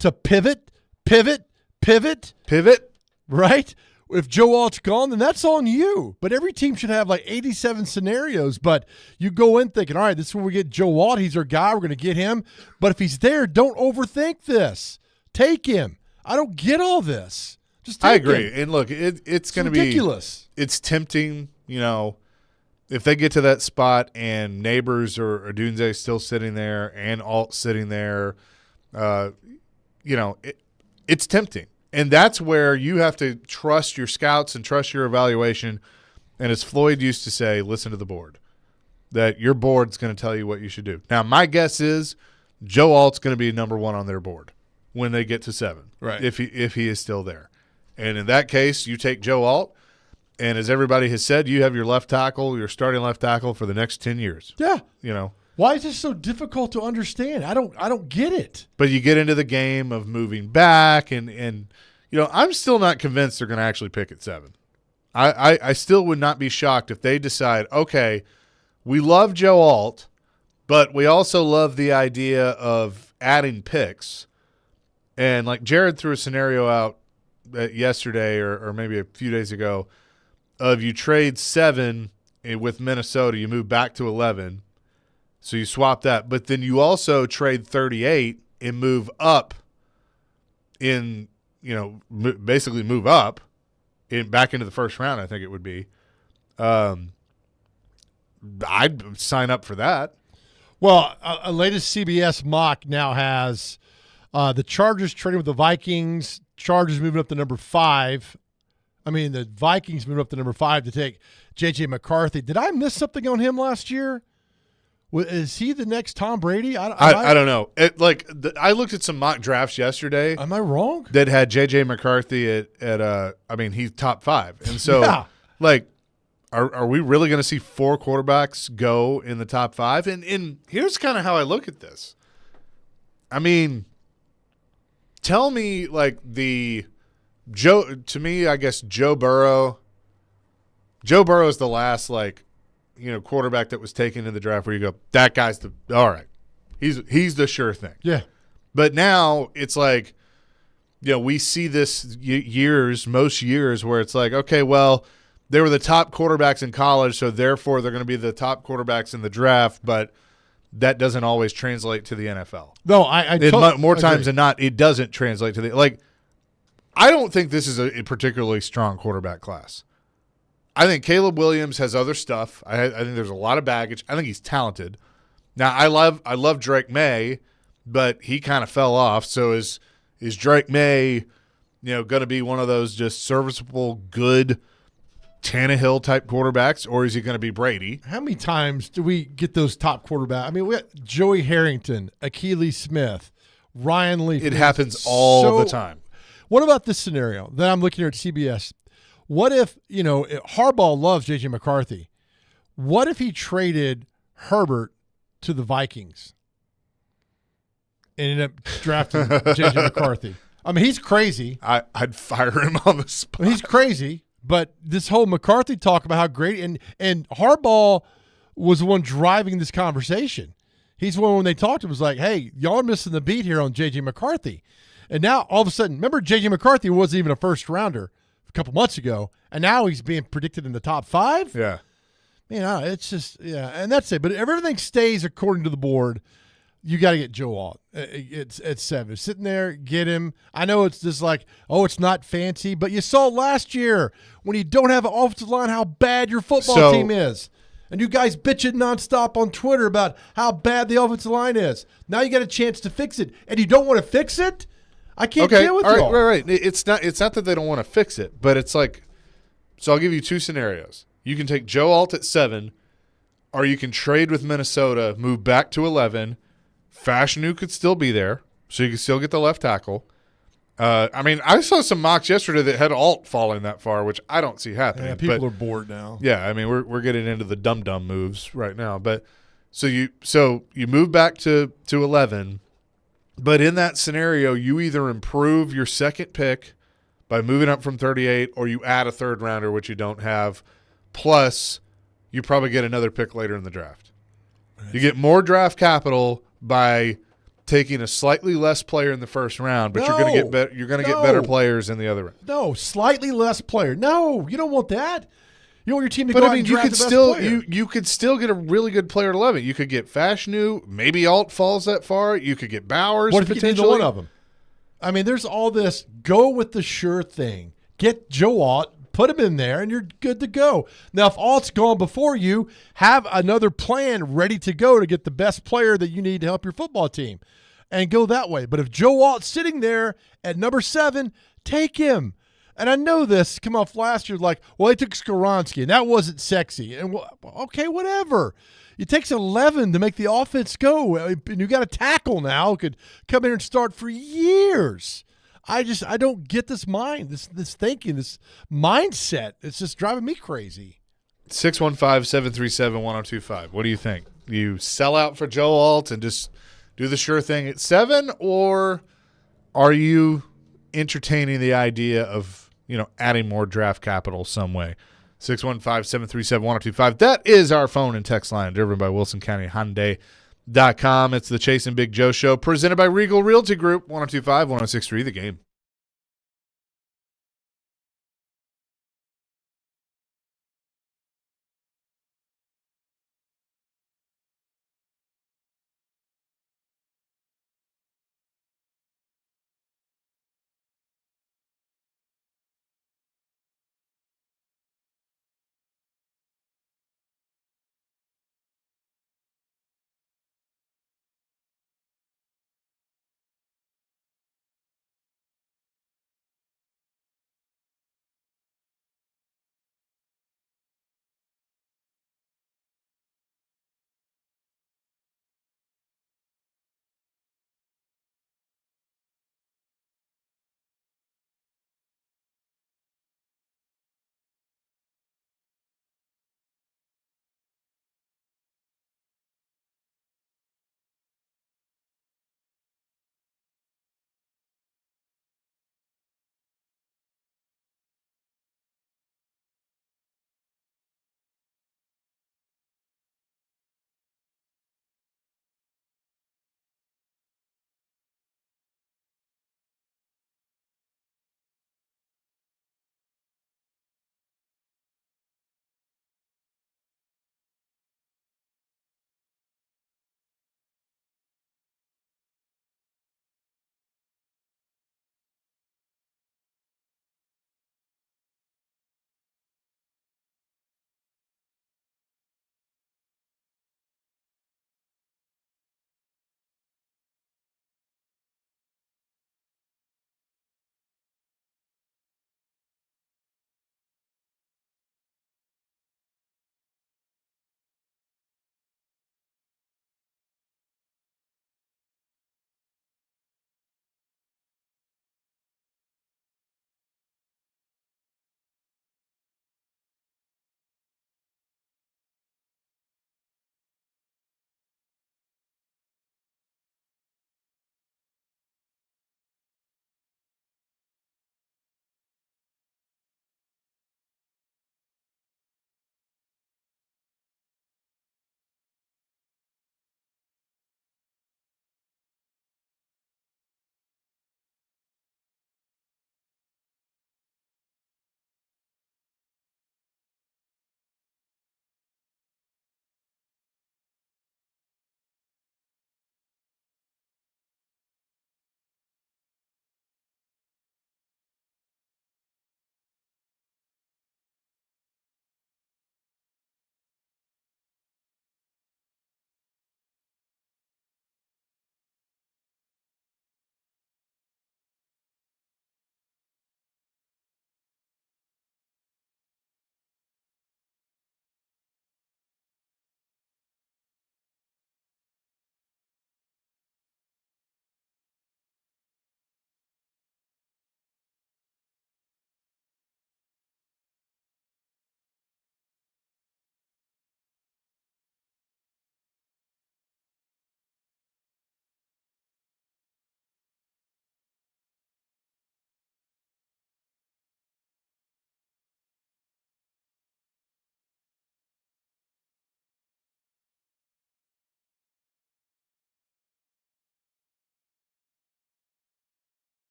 to pivot, right? If Joe Alt's gone, then that's on you. But every team should have like 87 scenarios. But you go in thinking, all right, this is where we get Joe Alt. He's our guy. We're going to get him. But if he's there, don't overthink this. Take him. I don't get all this. Just take I agree. him. And look, it's going to be ridiculous. It's tempting, if they get to that spot and Neighbors or Dunze still sitting there and Alt sitting there, it's tempting. And that's where you have to trust your scouts and trust your evaluation. And as Floyd used to say, listen to the board. That your board's going to tell you what you should do. Now, my guess is Joe Alt's going to be number one on their board when they get to 7, Right. if he is still there. And in that case, you take Joe Alt, and as everybody has said, you have your left tackle, your starting left tackle for the next 10 years. Yeah. Why is this so difficult to understand? I don't get it. But you get into the game of moving back, and I'm still not convinced they're going to actually pick at 7. I still would not be shocked if they decide, okay, we love Joe Alt, but we also love the idea of adding picks. And like Jared threw a scenario out yesterday or maybe a few days ago of you trade 7 with Minnesota, you move back to 11, so you swap that. But then you also trade 38 and move up in, basically move up back into the first round, I think it would be. I'd sign up for that. Well, a latest CBS mock now has the Chargers trading with the Vikings. Chargers moving up to number 5. I mean, the Vikings moving up to number 5 to take J.J. McCarthy. Did I miss something on him last year? Is he the next Tom Brady? I don't know. I looked at some mock drafts yesterday. Am I wrong? That had J.J. McCarthy at he's top 5. And so, Yeah. Are we really going to see 4 quarterbacks go in the top 5? And here's kind of how I look at this. I mean, tell me the To me, I guess Joe Burrow. Joe Burrow is the last quarterback that was taken in the draft where you go, that guy's all right. He's the sure thing. Yeah. But now it's like, we see this most years where it's like, okay, well, they were the top quarterbacks in college, so therefore they're going to be the top quarterbacks in the draft, but that doesn't always translate to the NFL. No, more times than not, it doesn't translate to the I don't think this is a particularly strong quarterback class. I think Caleb Williams has other stuff. I think there's a lot of baggage. I think he's talented. Now, I love Drake May, but he kind of fell off. So is Drake May, going to be one of those just serviceable, good Tannehill type quarterbacks, or is he going to be Brady? How many times do we get those top quarterbacks? I mean, we got Joey Harrington, Akili Smith, Ryan Leaf. It happens all the time. What about this scenario that I'm looking at CBS? What if, Harbaugh loves J.J. McCarthy. What if he traded Herbert to the Vikings and ended up drafting J.J. McCarthy? I mean, he's crazy. I'd fire him on the spot. He's crazy. But this whole McCarthy talk about how great and Harbaugh was the one driving this conversation. He's the one when they talked to him was like, hey, y'all are missing the beat here on J.J. McCarthy. And now all of a sudden, remember J.J. McCarthy wasn't even a first rounder a couple months ago, and now he's being predicted in the top 5? Yeah. It's just, and that's it. But if everything stays according to the board, you got to get Joe Alt. It's at 7. Sitting there, get him. I know it's just like, it's not fancy, but you saw last year when you don't have an offensive line how bad your football team is. And you guys bitching nonstop on Twitter about how bad the offensive line is. Now you got a chance to fix it, and you don't want to fix it? I can't deal with y'all. Right. It's not that they don't want to fix it, but it's like, so I'll give you 2 scenarios. You can take Joe Alt at 7, or you can trade with Minnesota, move back to 11. Fashanu could still be there, so you can still get the left tackle. I saw some mocks yesterday that had Alt falling that far, which I don't see happening. Yeah, people are bored now. Yeah, we're getting into the dumb moves right now. But so you move back to 11, but in that scenario, you either improve your second pick by moving up from 38, or you add a third rounder, which you don't have. Plus, you probably get another pick later in the draft. You get more draft capital by taking a slightly less player in the first round, but you're going to get you're going to get better players in the other round. No, slightly less player. No, you don't want that. You want your team to go out and draft the best player. You could still get a really good player at 11. You could get Fashanu. Maybe Alt falls that far. You could get Bowers. What if you potentially. get either one of them? I mean, there's all this. Go with the sure thing. Get Joe Alt. Put him in there, and you're good to go. Now, if Alt's gone before you, have another plan ready to go to get the best player that you need to help your football team and go that way. But if Joe Alt's sitting there at number 7, take him. And I know this come off last year like, well, they took Skoronski, and that wasn't sexy. And okay, whatever. It takes 11 to make the offense go. And you got a tackle now who could come in and start for years. I don't get this this thinking, this mindset. It's just driving me crazy. 615-737-1025. What do you think? You sell out for Joe Alt and just do the sure thing at 7, or are you entertaining the idea of, adding more draft capital some way? 615-737-1025. That is our phone and text line, driven by Wilson County Hyundai.com. It's the Chase and Big Joe Show, presented by Regal Realty Group, 102.5, 106.3 The Game.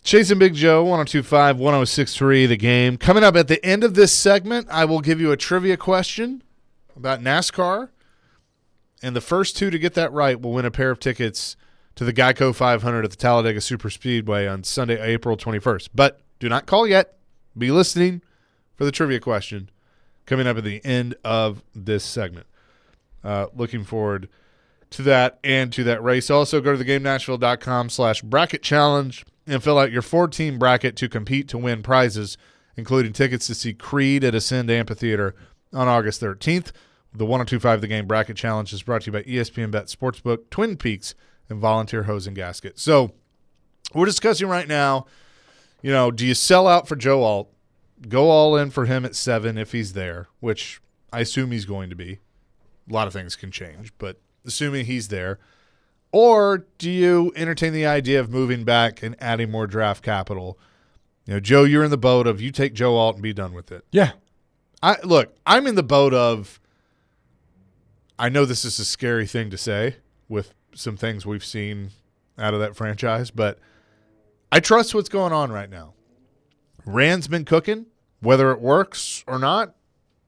Chasing Big Joe, 102.5, 106.3, The Game. Coming up at the end of this segment, I will give you a trivia question about NASCAR. And the first two to get that right will win a pair of tickets to the Geico 500 at the Talladega Superspeedway on Sunday, April 21st. But do not call yet. Be listening for the trivia question coming up at the end of this segment. Looking forward to that and to that race. Also, go to thegamenashville.com/bracket challenge and fill out your 4-team bracket to compete to win prizes, including tickets to see Creed at Ascend Amphitheater on August 13th. The 102.5 The Game bracket challenge is brought to you by ESPN Bet Sportsbook, Twin Peaks, and Volunteer Hose and Gasket. So we're discussing right now, do you sell out for Joe Alt? Go all in for him at 7 if he's there, which I assume he's going to be. A lot of things can change, but assuming he's there. Or do you entertain the idea of moving back and adding more draft capital? Joe, you're in the boat of you take Joe Alt and be done with it. Yeah. I'm in the boat of, I know this is a scary thing to say with some things we've seen out of that franchise, but I trust what's going on right now. Rand's been cooking. Whether it works or not,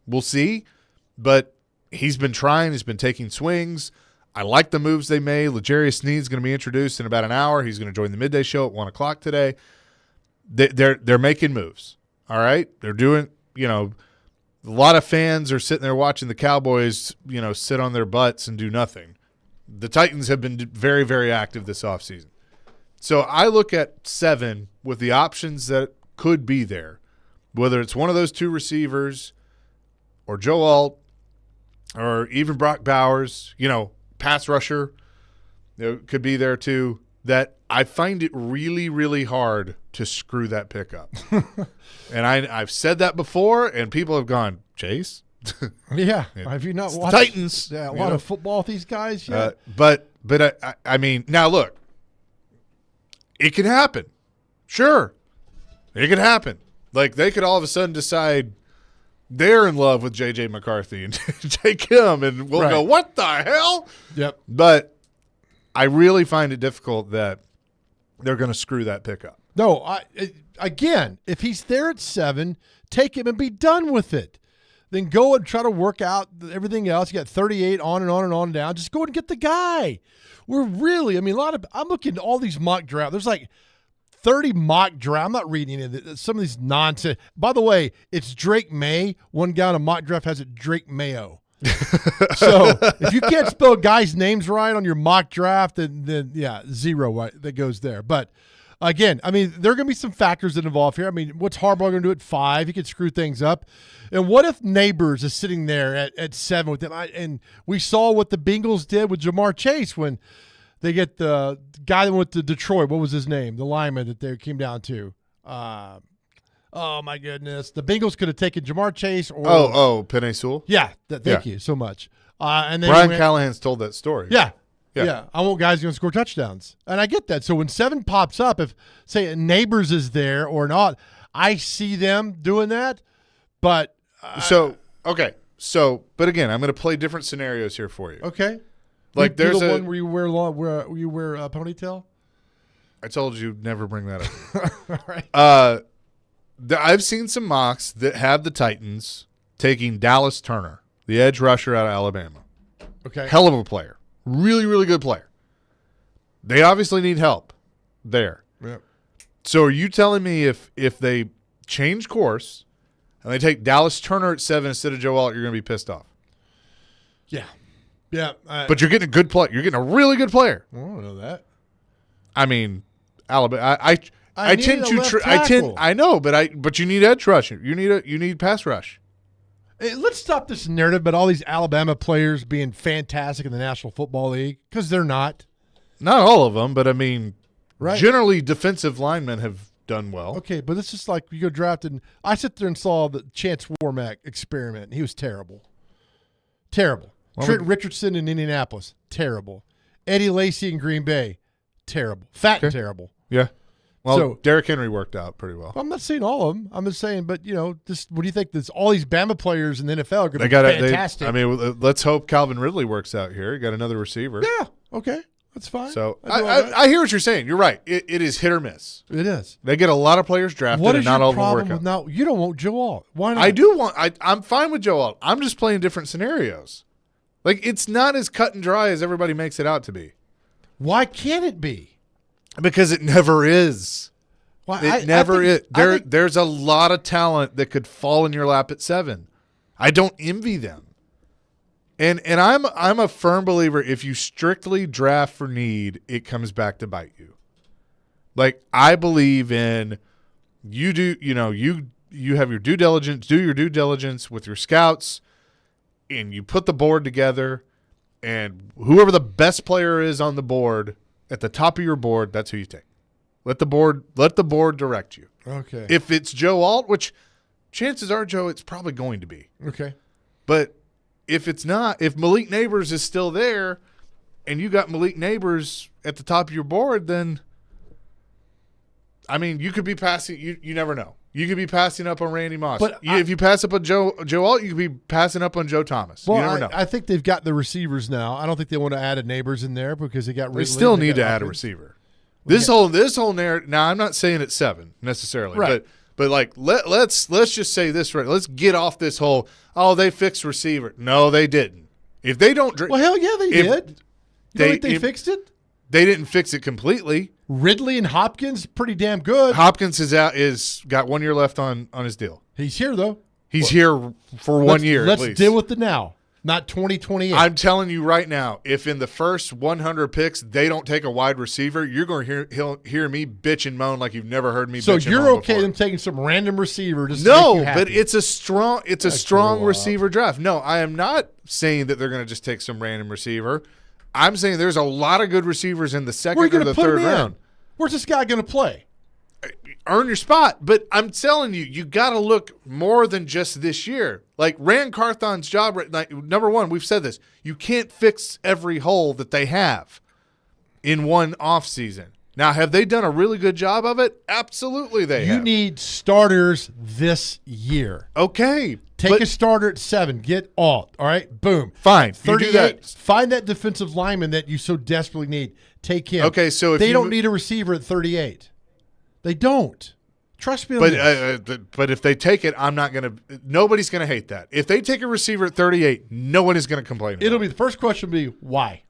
we'll see. But he's been trying. He's been taking swings. I like the moves they made. L'Jarius Sneed's going to be introduced in about an hour. He's going to join the midday show at 1 o'clock today. They're making moves, all right? They're doing, a lot of fans are sitting there watching the Cowboys, sit on their butts and do nothing. The Titans have been very, very active this offseason. So I look at 7 with the options that could be there, whether it's one of those 2 receivers or Joe Alt or even Brock Bowers, pass rusher could be there too, that I find it really, really hard to screw that pick up. And I've said that before, and people have gone, Chase? Yeah. Have you not watched Titans? Yeah, a lot of football with these guys? Yeah. But I mean, now look, it can happen. Sure. It could happen. Like, they could all of a sudden decide they're in love with J.J. McCarthy and take him, and we'll go, what the hell? Yep. But I really find it difficult that they're going to screw that pickup. No, again, if he's there at 7, take him and be done with it. Then go and try to work out everything else. You got 38 on and on and on and down. Just go and get the guy. I'm looking at all these mock drafts. There's like 30 mock draft. I'm not reading it. Some of these nonsense. By the way, it's Drake May. One guy on a mock draft has it Drake Mayo. So if you can't spell guys' names right on your mock draft, then yeah, 0 right, that goes there. But again, I mean, there are going to be some factors that involve here. I mean, what's Harbaugh going to do at 5? He could screw things up. And what if Neighbors is sitting there at 7 with them? And we saw what the Bengals did with Jamar Chase when they get the guy that went to Detroit. What was his name? The lineman that they came down to. Oh, my goodness. The Bengals could have taken Jamar Chase or Penei Sewell? Yeah. Thank you so much. And then Brian Callahan's told that story. Yeah. I want guys going to score touchdowns. And I get that. So when 7 pops up, if, say, Neighbors is there or not, I see them doing that. But but again, I'm going to play different scenarios here for you. Okay. Like there's one where you wear a ponytail. I told you never bring that up. All right. I've seen some mocks that have the Titans taking Dallas Turner, the edge rusher out of Alabama. Okay. Hell of a player. Really, really good player. They obviously need help there. Yep. So are you telling me if they change course and they take Dallas Turner at 7 instead of Joe Alt, you're going to be pissed off? Yeah. Yeah. But you're getting a good player. You're getting a really good player. I don't know that. I mean, Alabama. I know, but you need edge rush. You need pass rush. Hey, let's stop this narrative about all these Alabama players being fantastic in the National Football League, because they're not. Not all of them, but I mean, right. Generally defensive linemen have done well. Okay, but it's just like you go drafted. I sit there and saw the Chance Warmack experiment, and he was terrible. Terrible. Trent Richardson in Indianapolis, terrible. Eddie Lacy in Green Bay, terrible. And terrible. Yeah. Well, Derrick Henry worked out pretty well. I'm not saying all of them. I'm just saying, but, what do you think? All these Bama players in the NFL are going to be fantastic. Let's hope Calvin Ridley works out here. He got another receiver. Yeah, okay. That's fine. So I do all that. I hear what you're saying. You're right. It is hit or miss. It is. They get a lot of players drafted, What and is not all your of them work problem out. with now? You don't want Joe Alt. Why not? I do want. I'm fine with Joe Alt. I'm just playing different scenarios. Like, it's not as cut and dry as everybody makes it out to be. Why can't it be? Because it never is. Why It never is. There's a lot of talent that could fall in your lap at 7. I don't envy them. And I'm a firm believer, if you strictly draft for need, it comes back to bite you. Like, I believe in you have your due diligence, do your due diligence with your scouts, and you put the board together, and whoever the best player is on the board, at the top of your board, that's who you take. Let the board direct you. Okay. If it's Joe Alt, which chances are, Joe, it's probably going to be. Okay. But if it's not, if Malik Neighbors is still there and you got Malik Neighbors at the top of your board, then, I mean, you could be passing, you never know. You could be passing up on Randy Moss. But if you pass up on Joe Alt, you could be passing up on Joe Thomas. Well, you never know. I think they've got the receivers now. I don't think they want to add a Neighbors in there because they got They Ridley. still and they need got to add a Hopkins. receiver. This whole narrative. Now, I'm not saying it's 7 necessarily, Right. but like let's just say this right. Let's get off this whole they fixed receiver. No, they didn't. If they don't, Well, hell yeah, they did. You don't think they if- fixed it? They didn't fix it completely. Ridley and Hopkins, pretty damn good. Hopkins is got 1 year left on his deal. He's here though. He's here for 1 year. Let's at least. deal with the now, not 2028. I'm telling you right now, if in the first 100 picks they don't take a wide receiver, you're going to hear me bitch and moan like you've never heard me. So bitch and you're moan okay before. them taking some random receiver? Just to make No, you happy. but it's a strong grow up. receiver draft. No, I am not saying that they're going to just take some random receiver. I'm saying there's a lot of good receivers in the second Where are you or going the to put third him in? round. Where's this guy going to play? Earn your spot. But I'm telling you, you got to look more than just this year. Like Rand Carthon's job, like, number one, we've said this. You can't fix every hole that they have in one offseason. Now, have they done a really good job of it? Absolutely they have. You need starters this year. Okay. Take a starter at 7. Get Alt. All right? Boom. Fine. You do 38. that. Find that defensive lineman that you so desperately need. Take him. Okay, so if they you don't mo- need a receiver at 38. They don't. Trust me on this. But if they take it, I'm not going to – nobody's going to hate that. If they take a receiver at 38, no one is going to complain about It'll be the first question will be why?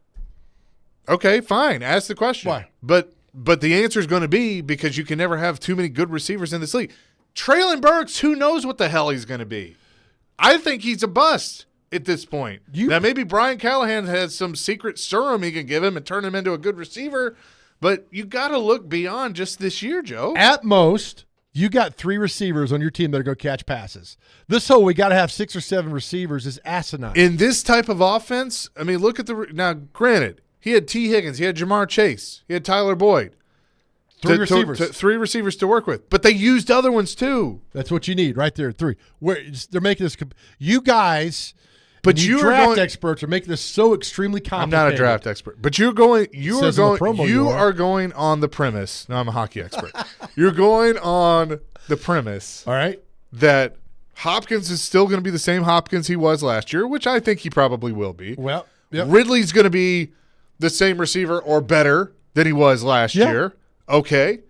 Okay, fine. Ask the question. Why? But the answer is going to be because you can never have too many good receivers in this league. Traylon Burks, who knows what the hell he's going to be? I think he's a bust at this point. Now, maybe Brian Callahan has some secret serum he can give him and turn him into a good receiver, but you got to look beyond just this year, Joe. At most, you got 3 receivers on your team that are going to catch passes. This whole we got to have 6 or 7 receivers is asinine. In this type of offense, I mean, look at now, granted, he had T. Higgins, he had Jamar Chase, he had Tyler Boyd. 3 receivers. 3 receivers to work with. But they used other ones too. That's what you need right there. 3. They're making this. You guys, But you you are draft going- experts are making this so extremely I'm complicated. not a draft expert. But you are going Says in the promo you are. going on the premise. No, I'm a hockey expert. You're going on the premise All right. that Hopkins is still going to be the same Hopkins he was last year, which I think he probably will be. Well, yep. Ridley's going to be the same receiver or better than he was last Yeah. year. Okay.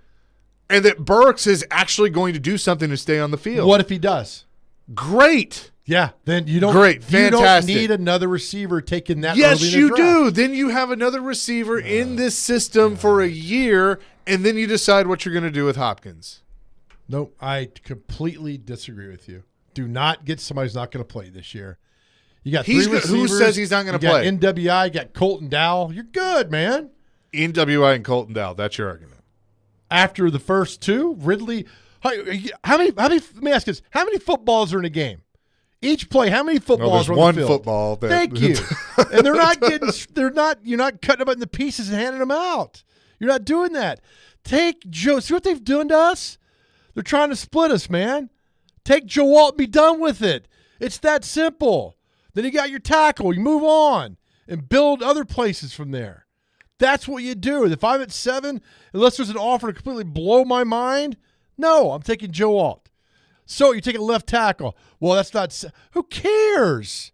And that Burks is actually going to do something to stay on the field. What if he does? Great. Yeah, then you don't. Great. You don't Fantastic. need another receiver taking that. Yes, early in the you draft. do. Then you have another receiver in this system for a year, and then you decide what you're going to do with Hopkins. Nope, I completely disagree with you. Do not get somebody who's not going to play this year. You got 3 Who receivers. says he's not gonna You got play? NWI, you got Colton Dowell. You're good, man. NWI and Colton Dowell. That's your argument. After the first 2, Ridley. How many? Let me ask this: how many footballs are in a game? Each play, how many footballs there's are on one the field? football. Thank you. And they're not getting. They're not. You're not cutting them up into pieces and handing them out. You're not doing that. Take Joe. See what they've done to us? They're trying to split us, man. Take Joe Walt and be done with it. It's that simple. Then you got your tackle. You move on and build other places from there. That's what you do. If I'm at 7, unless there's an offer to completely blow my mind, no, I'm taking Joe Alt. So you take a left tackle. Well, that's not. Who cares?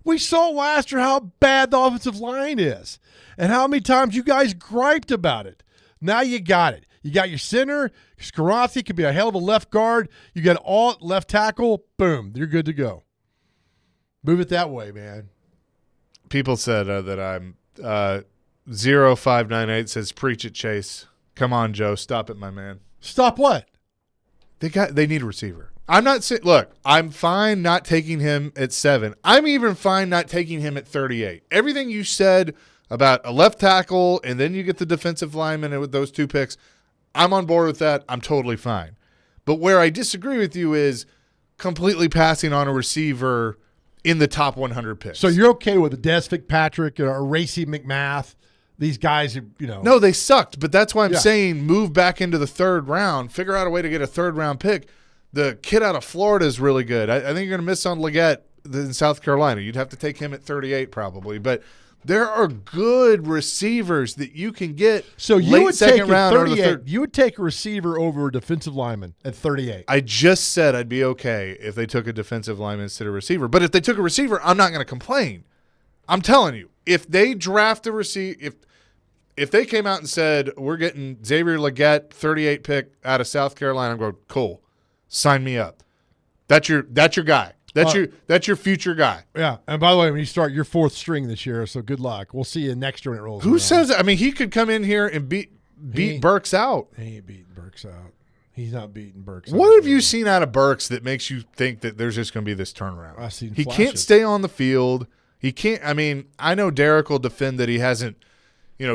We saw last year how bad the offensive line is and how many times you guys griped about it. Now you got it. You got your center. Skoronski could be a hell of a left guard. You got all left tackle. Boom. You're good to go. Move it that way, man. People said that I'm 0598 says, preach it, Chase. Come on, Joe. Stop it, my man. Stop what? They need a receiver. I'm not saying, look, I'm fine not taking him at 7. I'm even fine not taking him at 38. Everything you said about a left tackle and then you get the defensive lineman with those 2 picks, I'm on board with that. I'm totally fine. But where I disagree with you is completely passing on a receiver in the top 100 picks. So you're okay with a Des Fitzpatrick or a Racy McMath? These guys, No, they sucked, but that's why I'm Yeah. saying move back into the 3rd round. Figure out a way to get a 3rd-round pick. The kid out of Florida is really good. I think you're going to miss on Leggett in South Carolina. You'd have to take him at 38 probably. But there are good receivers that you can get So you late would second take round at or the 38. third. You would take a receiver over a defensive lineman at 38. I just said I'd be okay if they took a defensive lineman instead of receiver. But if they took a receiver, I'm not going to complain. I'm telling you, if they draft a receiver, if they came out and said, we're getting Xavier Leggett, 38 pick out of South Carolina, I'm going, cool. Sign me up. That's your guy. That's your future guy. Yeah. And by the way, when you start your 4th string this year, so good luck. We'll see you next year when it rolls Who around. says that? I mean, he could come in here and beat Burks out. He ain't beating Burks out. He's not beating Burks out. What have you seen out of Burks that makes you think that there's just going to be this turnaround? I've seen he flashes. can't stay on the field. He can't. I mean, I know Derek will defend that he hasn't,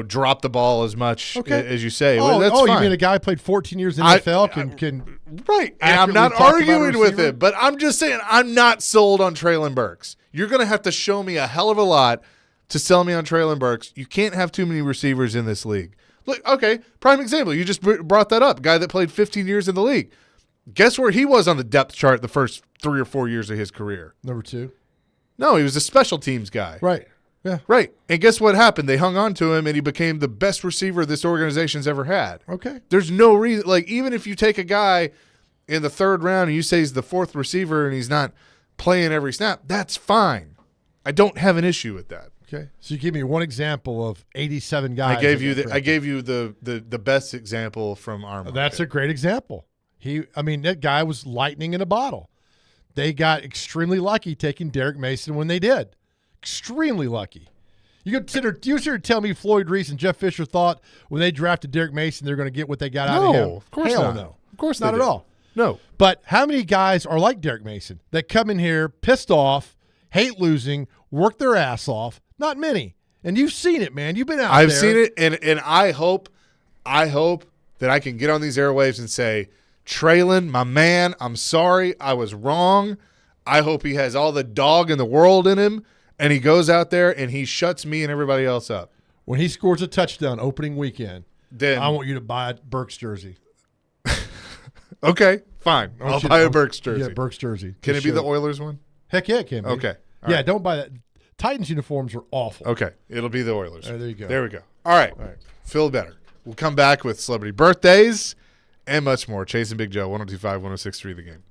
dropped the ball as much as you say. Well, that's you fine. mean a guy who played 14 years in the NFL can Right, and I'm accurately not talk about a arguing with receiver? it, but I'm just saying I'm not sold on Traylon Burks. You're going to have to show me a hell of a lot to sell me on Traylon Burks. You can't have too many receivers in this league. Look, okay, prime example. You just brought that up. Guy that played 15 years in the league. Guess where he was on the depth chart the first 3 or 4 years of his career? number 2. No, he was a special teams guy. Right. Yeah. Right. And guess what happened? They hung on to him, and he became the best receiver this organization's ever had. Okay. There's no reason. Like, even if you take a guy in the 3rd round and you say he's the 4th receiver and he's not playing every snap, that's fine. I don't have an issue with that. Okay. So you give me one example of 87 guys. I gave you the best example from our market. That's a great example. That guy was lightning in a bottle. They got extremely lucky taking Derek Mason when they did. Extremely lucky. You consider tell me Floyd Reese and Jeff Fisher thought when they drafted Derek Mason they're going to get what they got out of him? No, of course Hell not. no. Of course not they at did. all. No. But how many guys are like Derek Mason that come in here pissed off, hate losing, work their ass off? Not many. And you've seen it, man. You've been out there. I've seen it, and I hope that I can get on these airwaves and say, Traylon, my man, I'm sorry. I was wrong. I hope he has all the dog in the world in him, and he goes out there and he shuts me and everybody else up. When he scores a touchdown opening weekend, Then I want you to buy a Burks jersey. okay, fine. I'll buy a Burks jersey. Yeah, Burks jersey. Can it Just be show the Oilers one? Heck yeah, it can be. Okay. All Yeah, right. don't buy that. Titans uniforms are awful. Okay. It'll be the Oilers. There you go. There we go. All right. All right. Feel better. We'll come back with celebrity birthdays and much more. Chase and Big Joe, 102.5, 106.3 The Game.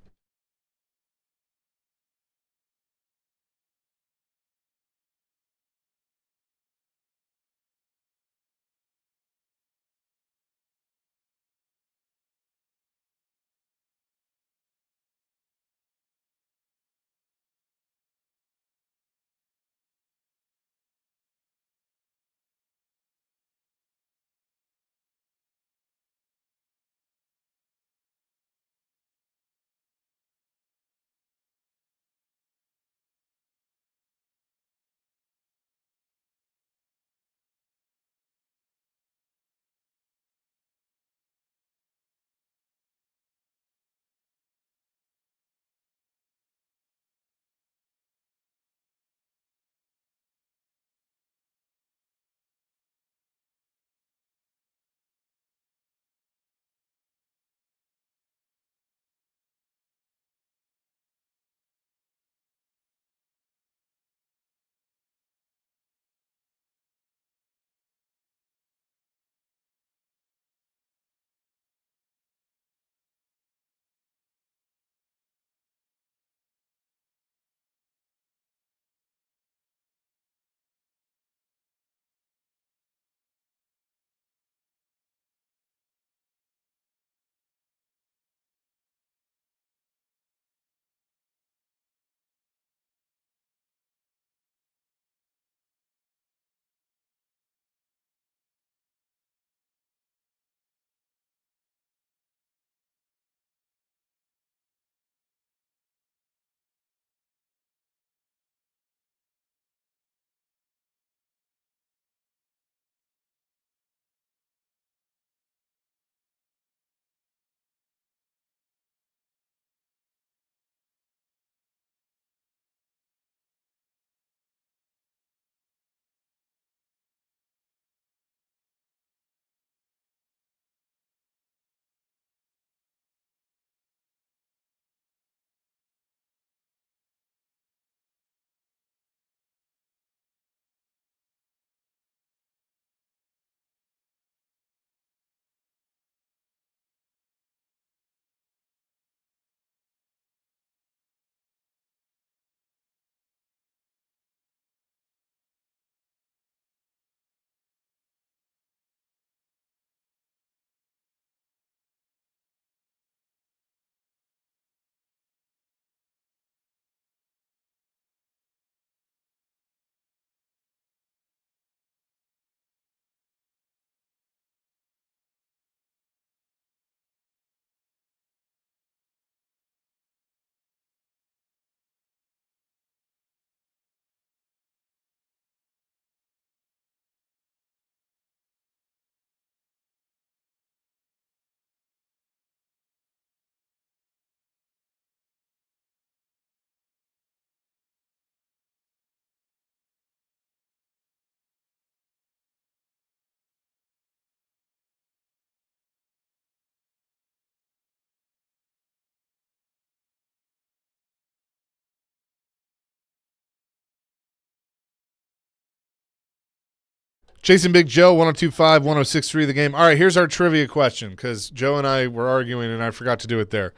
Chasing Big Joe, 102.5, 106.3 The Game. All right, here's our trivia question because Joe and I were arguing and I forgot to do it there.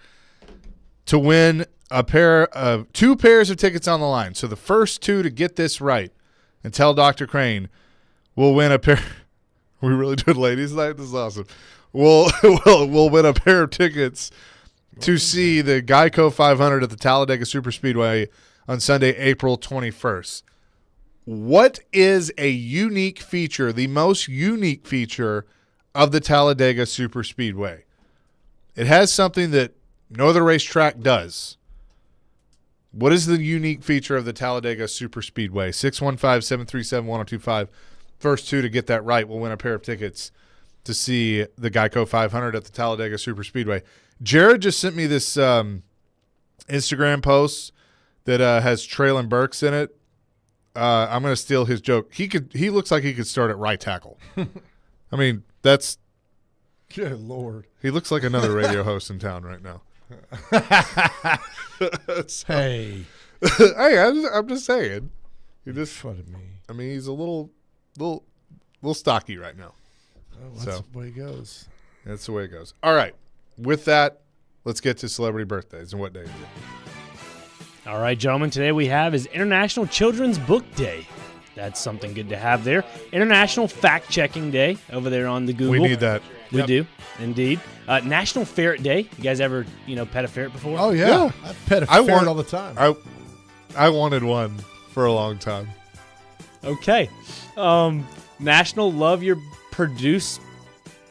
To win two pairs of tickets on the line. So the first two to get this right and tell Dr. Crane will win a pair. We really did ladies night. This is awesome. We'll win a pair of tickets to see the Geico 500 at the Talladega Superspeedway on Sunday, April 21st. What is a unique feature, the most unique feature of the Talladega Superspeedway? It has something that no other racetrack does. What is the unique feature of the Talladega Superspeedway? 615-737-1025. First two to get that right will win a pair of tickets to see the Geico 500 at the Talladega Superspeedway. Jared just sent me this Instagram post that has Traylon Burks in it. I'm going to steal his joke. He looks like he could start at right tackle. I mean, that's Good Lord. he looks like another radio host in town right now. Hey. Hey, I'm just saying. He just, Fun of me. I mean, he's a little stocky right now. Oh, that's So. the way it goes. That's the way it goes. All right. With that, let's get to celebrity birthdays and what day is it? All right, gentlemen, today we have is International Children's Book Day. That's something good to have there. International Fact Checking Day over there on the Google. We need that. We do, indeed. National Ferret Day. You guys ever, pet a ferret before? Oh, yeah. Yeah. I pet a I ferret want- all the time. I wanted one for a long time. Okay. National Love Your Produce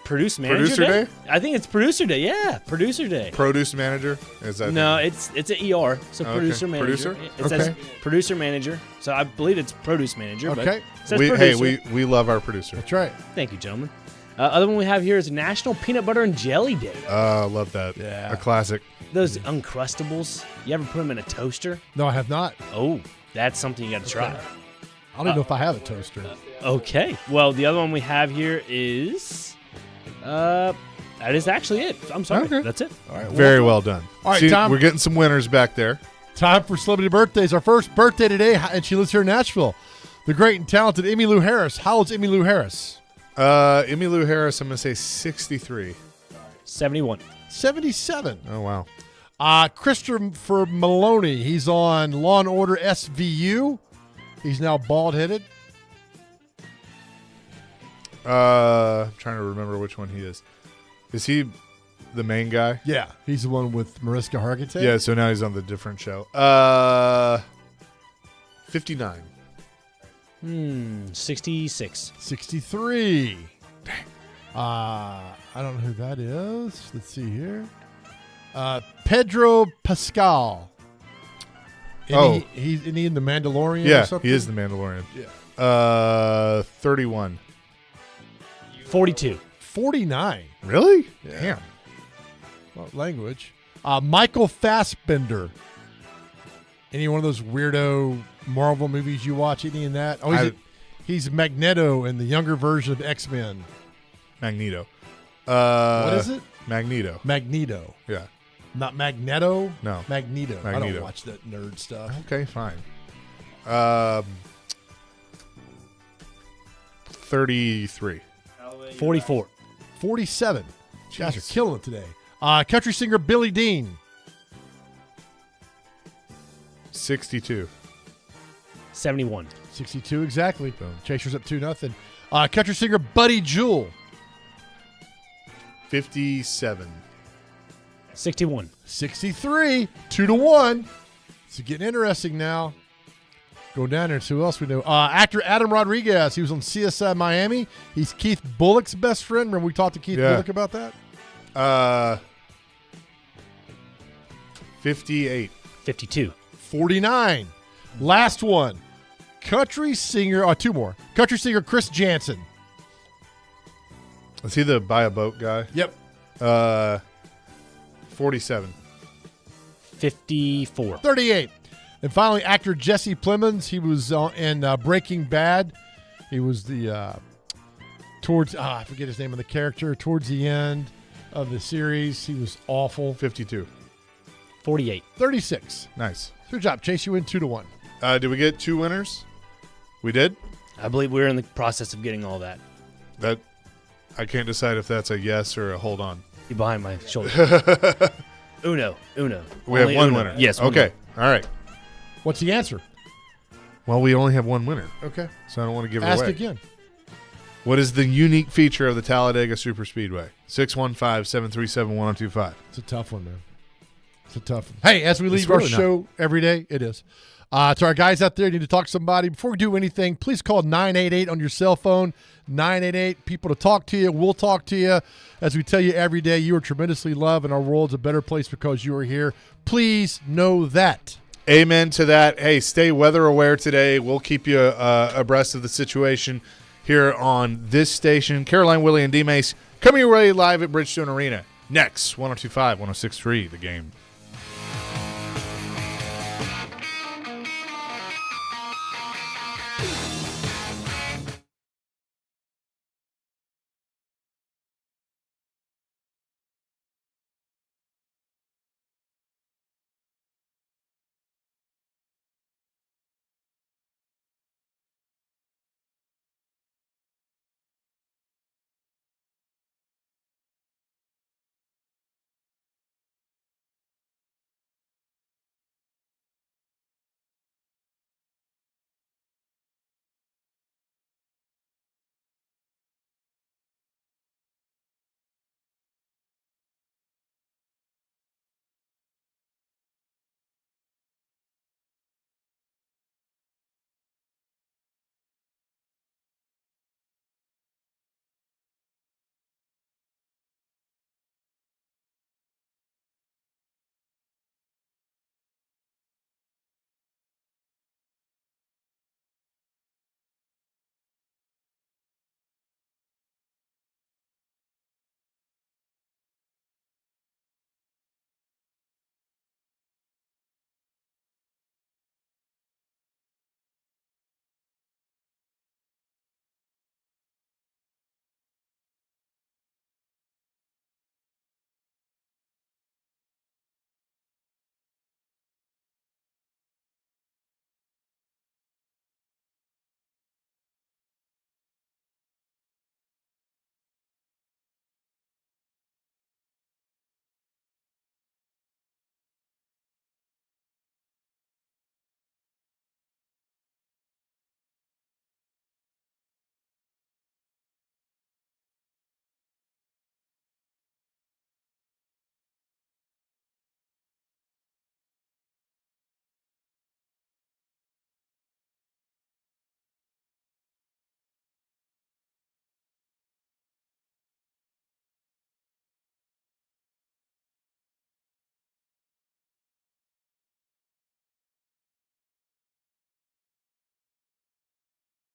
Manager Producer Day? I think it's Producer Day. Yeah, Producer Day. Produce manager? Is that No, it's an ER, so Okay. Producer Manager. Producer? It says Okay. Producer Manager, so I believe it's Produce Manager. Okay. But it says we producer. we love our producer. That's right. Thank you, gentlemen. Other one we have here is National Peanut Butter and Jelly Day. Love that. Yeah. A classic. Those Uncrustables, you ever put them in a toaster? No, I have not. Oh, that's something you got to try. I don't even know if I have a toaster. Okay. Well, the other one we have here is, that is actually it. I'm sorry. Okay. That's it. All right. Very well done. All right, See, Tom. we're getting some winners back there. Time for celebrity birthdays. Our first birthday today, and she lives here in Nashville. The great and talented Emmylou Harris. How old's Emmylou Harris? Emmylou Harris, I'm going to say 63. 71. 77. Oh, wow. Christopher Maloney. He's on Law and Order SVU. He's now bald-headed. I'm trying to remember which one he is. Is he the main guy? Yeah, he's the one with Mariska Hargitay. Yeah, so now he's on the different show. 59. 66. 63. I don't know who that is. Let's see here. Pedro Pascal. He's in The Mandalorian or Yeah, something? he is the Mandalorian. Yeah. 31. 42. 49. Really? Yeah. Damn. Well, language. Michael Fassbender. Any one of those weirdo Marvel movies you watch? Any in that? Oh, he's Magneto in the younger version of X-Men. Magneto. What is it? Magneto. Magneto. Yeah. Not Magneto? No. Magneto. I Magneto. don't watch that nerd stuff. Okay, fine. 33. 44. 47. Guys are Jeez. killing it today. Country singer Billy Dean. 62. 71. 62 exactly. Boom. Chasers up 2-0. Country singer Buddy Jewell. 57. 61. 63. 2-1. It's getting interesting now. Go down there and see who else we know. Actor Adam Rodriguez. He was on CSI Miami. He's Keith Bullock's best friend. Remember we talked to Keith Yeah. Bullock about that? 58. 52. 49. Last one. Country singer. Two more. Country singer Chris Jansen. Is he the buy a boat guy? Yep. 47. 54. 38. And finally, actor Jesse Plemons. He was in Breaking Bad. He was the I forget his name of the character. Towards the end of the series, he was awful. 52. 48. 36. Nice. Good job, Chase. You win 2-1. Did we get two winners? We did? I believe we're in the process of getting all that. That I can't decide if that's a yes or a hold on. You're behind my shoulder. Uno. We have Only one Uno. winner. Yes. one Okay. All right. What's the answer? Well, we only have one winner, Okay. so I don't want to give it Ask away. again. What is the unique feature of the Talladega Superspeedway? 615-737-1025. It's a tough one, man. It's a tough one. Hey, as we leave really our show every day, it is. To our guys out there, you need to talk to somebody. Before we do anything, please call 988 on your cell phone. 988, people to talk to you. We'll talk to you. As we tell you every day, you are tremendously loved, and our world's a better place because you are here. Please know that. Amen to that. Hey, stay weather aware today. We'll keep you abreast of the situation here on this station. Caroline, Willie, and D-Mace coming your way live at Bridgestone Arena. Next, 102.5, 106.3, The Game.